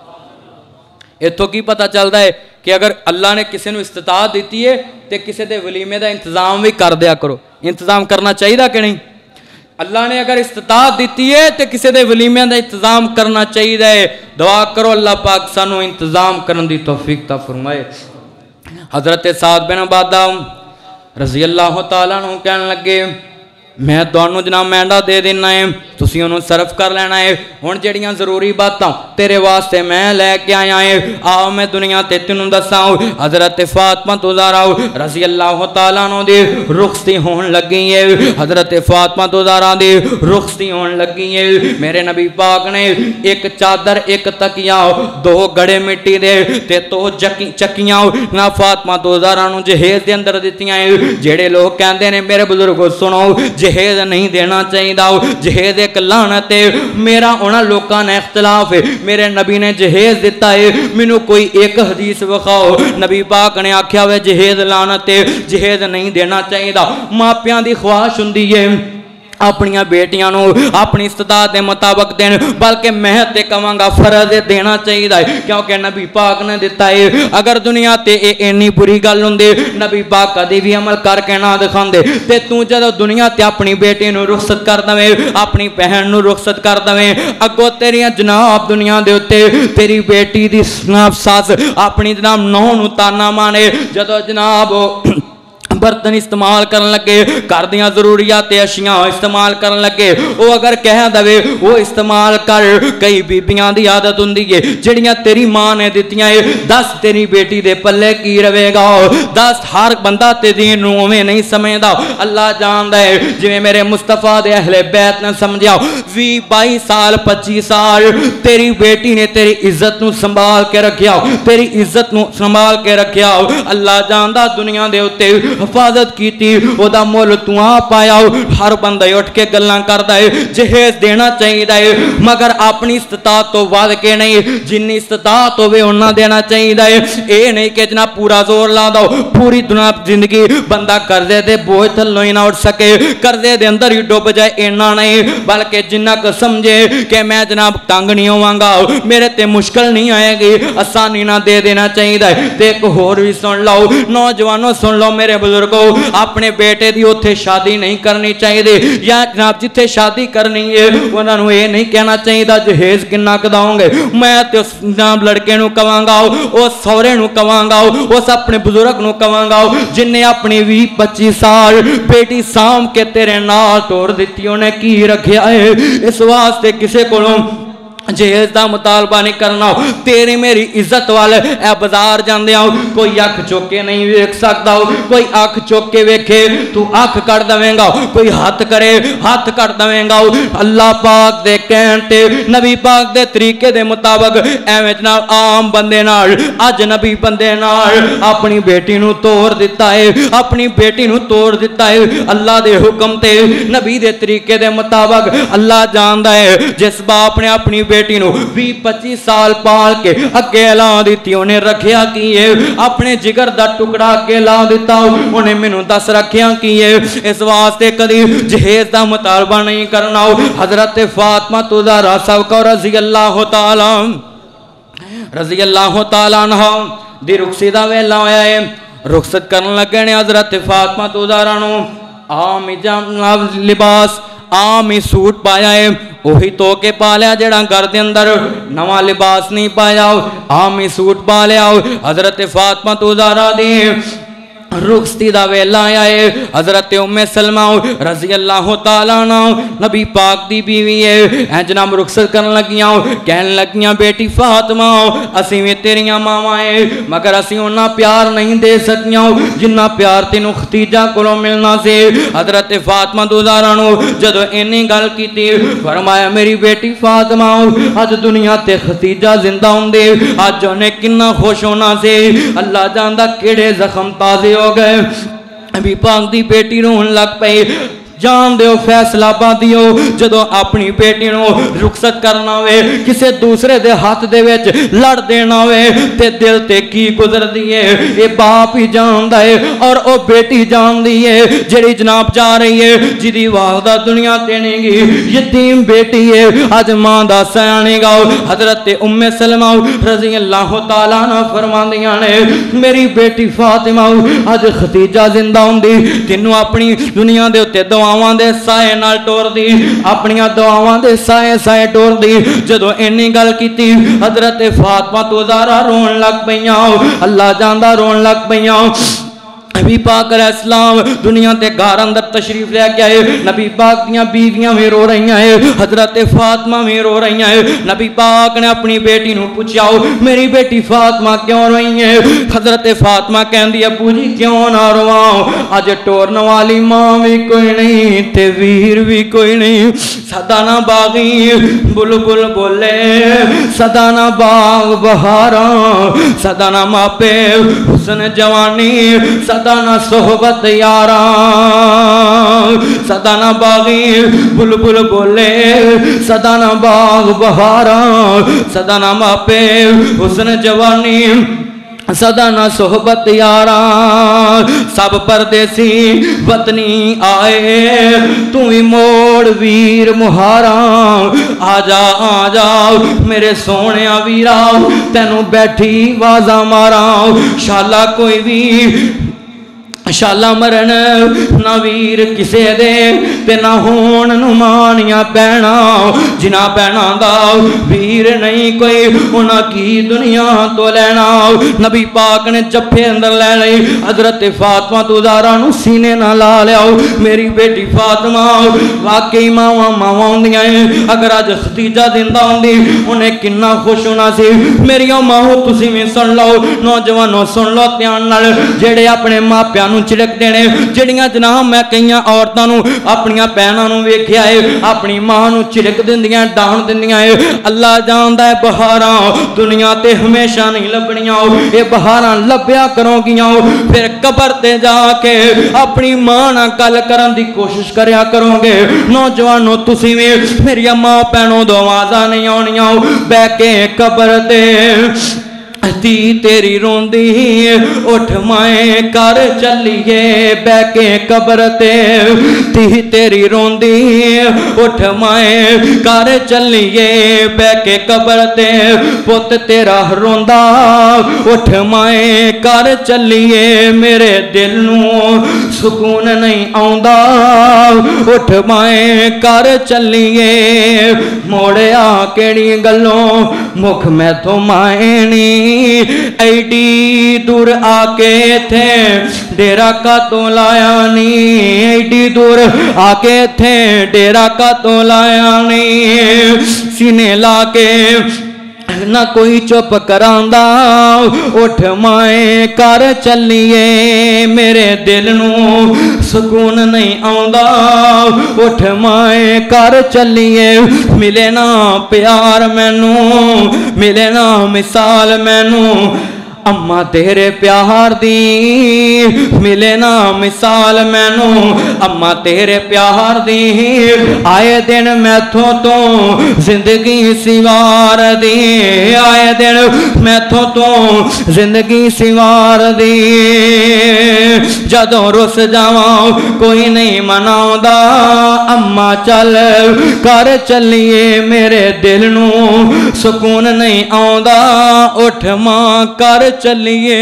ایتھوں کی پتہ چلدا ہے کہ اگر اللہ نے کسی نو استطاعت دیتی ہے تے کسی دے ولیمے دا انتظام بھی کر دیا کرو۔ انتظام کرنا چاہیے کہ نہیں؟ اللہ نے اگر استطاعت دیتی ہے تے کسی دے ولیمے دا انتظام کرنا چاہیے۔ دعا کرو اللہ پاک سانو انتظام کرن دی توفیق عطا فرمائے۔ حضرت سعد بن عبادہ رضی اللہ تعالیٰ عنہ کہنے لگے میں تانوں جناب مینڈا دے دینا ہے، تسی انہوں صرف کر لینا ہے، ہن جڑیاں ضروری باتاں تیرے واسطے میں لے کے آیا ہے، آؤ میں دنیا تے تینوں دساؤ۔ حضرت فاطمہ تو زہرا رضی اللہ تعالیٰ عنہ دی رخصتی ہون لگی ہے، حضرت فاطمہ تو زہرا دی رخصتی ہون لگی ہے۔ میرے نبی پاک نے ایک چادر ایک تکیا دو گڑے مٹی دے تے تو چکیاں نہ فاطمہ تو زہرا نو جہیز دے اندر دتیاں ہیں۔ جڑے لوگ کہندے نے میرے بزرگو سنو جہیز نہیں دینا چاہیے، جہیز ایک لعنت ہے، میرا انہاں لوکاں نے اختلاف ہے، میرے نبی نے جہیز دیتا ہے، مینوں کوئی ایک حدیث بخاؤ نبی پاک نے آکھیا ہوئے جہیز لعنت ہے، جہیز نہیں دینا چاہیے۔ ماپیاں دی خواہش ہوندی ہے اپنیاں بیٹیاں نو اپنی استطاعت دے مطابق دین، بلکہ میں تے کہاں گا فرض دینا چاہیے کیونکہ نبی پاک نے دیتا ہے۔ اگر دنیا تے اینی بری گل ہوندے نبی پاک کدی بھی عمل کر کے نہ دکھاندے تے تو جدوں دنیا تے اپنی بیٹی نو رخصت کر دویں، اپنی بہن نو رخصت کر دویں، اگوں تیریاں جناب دنیا دے اوتے تیری بیٹی دی جناب ساس اپنی جناب نو نو تانا مانے، جدوں جناب برتن استعمال کرن لگے، کر دیاں ضروریات اشیاء استعمال کرن لگے، وہ اگر کہہ دوے وہ استعمال کر، کئی بیبیاں دی عادت ہوندی ہے جڑیاں تیری ماں نے دتیاں ہے، دس تیری بیٹی دے پلے کی رہے گا، دس ہر بندہ تے دین نو میں نہیں سمجھدا، اللہ جاندا ہے۔ جویں میرے مصطفیٰ دے اہل بیت نے سمجھیا 22 سال 25 سال تیری بیٹی نے تیری عزت نو سنبھال کے رکھیا، تیری عزت نو سنبھال کے رکھیا، اللہ جاندا دنیا دے اوتے حفاظت کیتی، او دا مول تو آ پایا، ہر بندہ اٹھ کے گلاں کردا ہے جہیز دینا چاہیے مگر اپنی استطاعت تو ود کے نہیں، جنی استطاعت ہوے انہاں دینا چاہیے۔ اے نہیں کہ جناب پورا زور لا دو پوری دنیا زندگی بندہ قرضے دے بوجھ تھلوں ہی نہ اٹھ سکے، قرضے دے اندر ہی ڈوب جائے، اینا نہیں بلکہ جنہ کو سمجھے کہ میں جناب تنگ نہیں ہواں گا، میرے تے مشکل نہیں آئے گی، آسانی نہ دے دینا چاہیے۔ تے ایک ہور بھی سن لو نوجوانوں، سن لو میرے بزرگوں، اپنے بیٹے دی اوتھے شادی نہیں کرنی چاہیے، یا جناب جتھے شادی کرنی ہے انہاں نو یہ نہیں کہنا چاہیے جہیز کنا کداؤں گے، میں تے اس جناب لڑکے نو کہاں گا، اس سورے نو کہاں گا، اس اپنے بزرگ نو کہاں گا جن نے اپنی 20-25 سال بیٹی سام کے تیرے نال توڑ دیتی، انہیں کی رکھیا ہے، اس واسطے کسے کو جہیز دا مطالبہ نہیں کرنا۔ تیری میری عزت والے اے بازار جاندے آؤ، کوئی اکھ چوکے نہیں ویکھ سکتا، کوئی اکھ چوکے ویکھے تو اکھ کر دویں گا، کوئی ہاتھ کرے ہاتھ کر دویں گا۔ اللہ پاک دے کہن تے نبی پاک دے طریقے دے مطابق ایویں جناب عام بندے نال اجنبی بندے نال اپنی بیٹی نو توڑ دیتا ہے، اپنی بیٹی نو توڑ دیتا ہے اللہ دے حکم تے نبی دے طریقے دے مطابق۔ اللہ جاندا ہے جس باپ نے اپنی بیٹی نو 20-25 سال پال کے اگے لا دیتی، انہیں رکھیا کی ہے، اپنے جگر دا ٹکڑا کے لا دیتا، انہیں مینوں دس رکھیا کی ہے، اس واسطے کدی جہیز دا مطالبہ نہیں کرنا۔ حضرت فاطمہ تو زہرا صاحب رضی اللہ تعالیٰ عنہ دی رخصتی دا ویلا ہویا ہے، رخصت کرن لگے نے حضرت فاطمہ تو زہرا نو عام لباس عام سوٹ پایا ہے، وہی تو کے پا لیا جڑا گھر دے اندر نواں لباس نہیں پایا، عام سوٹ پا لیا۔ حضرت فاطمہ تو زہرا دی رخصتی دا ویلا آیا ہے، حضرت ام سلمہ رضی اللہ تعالیٰ عنہ نبی پاک دی بیوی ہے، جناب رخصت کرن لگیاں، کہن لگیاں بیٹی فاطمہ اسی میں تیریاں ماواں ہیں مگر اسی انہاں پیار نہیں دے سکیاں جنہ پیار تینوں ختیجہ کولوں ملنا سے۔ حضرت فاطمہ تو زہرا نو جدوں اینی گل کیتی فرمایا میری بیٹی فاطمہ اج دنیا تے ختیجہ زندہ ہوندے اج انہیں کنا خوش ہونا سے، اللہ جاندا کیڑے زخم تازے ہو گئے۔ نبی پاک دی بیٹی رون لگ پئی، جان دیو فیصلہ باندیو جدو اپنی بیٹی نو رخصت کرنا ہوئے کسے دوسرے دے ہاتھ دے وچ لڑ دینا ہوئے تے دل تے کی گزر دیئے اے باپ ہی جان دے اور او بیٹی جان دیئے جڑی جناب جا رہی ہے جدی والدہ دنیا تے نہیں گی یتیم بیٹی ہے آج ماں دا سیانے گا حضرت ام سلمہ رضی اللہ تعالیٰ عنہ فرماندیاں نے میری بیٹی فاطمہ آج ختیجہ زندہ ہوں دی تینوں اپنی دنیا دے اتے دعاواں دے سائے نال ٹور دی اپنیاں دعاواں دے سائے ٹور دی جدو اینی گل کیتی حضرت فاطمہ تو زہرا رون لگ پیاں اللہ جاندہ رون لگ پیاں نبی پاک علیہ السلام دنیا تے گھر اندر تشریف لے کے آئے نبی پاک دیاں بیویاں بھی رو رہی ہیں حضرت فاطمہ بھی رو رہی ہیں نبی پاک نے اپنی بیٹی نو پوچھاؤ میری بیٹی فاطمہ کیوں روئی ہے حضرت فاطمہ کہندی ابو جی کیوں نہ رواؤں آج ٹورن والی ماں بھی کوئی نہیں تے ویر بھی کوئی نہیں سدانا باغی بلبل بولے سدانا باغ بہاراں سدانا ماپے حسن جوانی سدانا صحبت یاراں سدانا باغی بلبل بولے سدانا باغ بہاراں سدانا ماپے حسن جوانی سدانا صحبت یاراں سب پردیسی وطنی آئے تو ہی موڑ ویر مہاراں آجا میرے سونے ویرا تینوں بیٹھی وازاں ماراں شالا کوئی بھی شالا مرن نہ ویر کسے دے تے نہ ہون نمانیاں پینا جنا پینا دا ویر نہیں کوئی انہاں کی دنیا تو لینا نبی پاک نے جپے اندر لے لئی حضرت فاطمہ تو زہرا نو سینے نہ لا لیا میری بیٹی فاطمہ واقعی ماواں ہوندیاں ہیں اگر آج ختیجہ زندہ ہوندی انہیں کنا خوش ہونا سی میری ماں تسی بھی سن لو نوجوانوں سن لو دھیان نال جڑے اپنے ماں پیانو چڑک دینے جڑیاں جناب میں کئیاں عورتاں نو اپنیاں بہناں نو ویکھیا ہے اپنی ماں نو چڑک دیندیاں ڈان دیندیاں ہے اللہ جاندا ہے بہاراں دنیا تے ہمیشہ نہیں لبنیاں اے بہاراں لبیا کرو گیاں پھر قبر تے جا کے اپنی ماں نال گل کرن دی کوشش کریا کرو گے نوجوانوں تسی وی میری ماں بہنوں دو آوازاں نہیں آنیاں بہ کے قبر تے تی تیری روندی اٹھ مائیں کر چلیے بہ کے قبر تے تی تیری روندی اٹھ مائیں کر چلیے بہ کے قبر تے پت تیرا روندا اٹھ مائیں کر چلیے میرے دل نو سکون نہیں آوندا اٹھ مائیں کر چلیے موڑیا کیڑی گلوں مکھ میں تو مائنی ایڈی دور آکے تھے ڈیرا کا تو لایا نہیں ایڈی دور آکے تھے ڈیرا کا تو لایا نہیں سینے لا کے نہ کوئی چپ کراندا اٹھ مائیں کر چلیے میرے دل نو سکون نہیں آوندا اٹھ مائیں کر چلیے ملے نا پیار مینوں ملے نا مثال مینوں اما تیرے پیار دی ملے نا مثال مینوں اما تیرے پیار دی آئے دن میتھوں تو زندگی سوار دی آئے دن میتھوں تو زندگی سوار دی جدوں رس جاواں کوئی نہیں مناوندا اما چل کر چلیے میرے دل نو سکون نہیں آوندا اٹھ ماں کر چلیے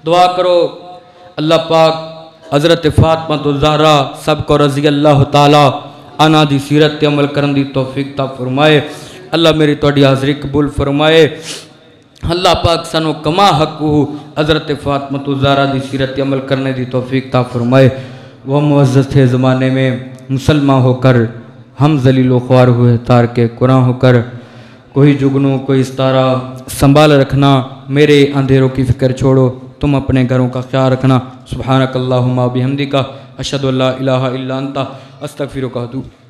دعا کرو اللہ پاک حضرت فاطمہ الزہرا سب کو رضی اللہ تعالی عنہ دی سیرت عمل کرن دی توفیق تا فرمائے اللہ میری توڑی حاضری قبول فرمائے اللہ پاک سنو کما حقو حضرت فاطمہ الزہرا دی سیرت عمل کرنے دی توفیق تا فرمائے وہ معزز تھے زمانے میں مسلمان ہو کر ہم ذلیل و خوار ہوئے تار کے قرآن ہو کر کوئی جگنوں کوئی استارہ سنبھال رکھنا میرے اندھیروں کی فکر چھوڑو تم اپنے گھروں کا خیال رکھنا سبحانک اللہم و بحمدک اشہدو لا الہ الا انت استغفرک و اتوب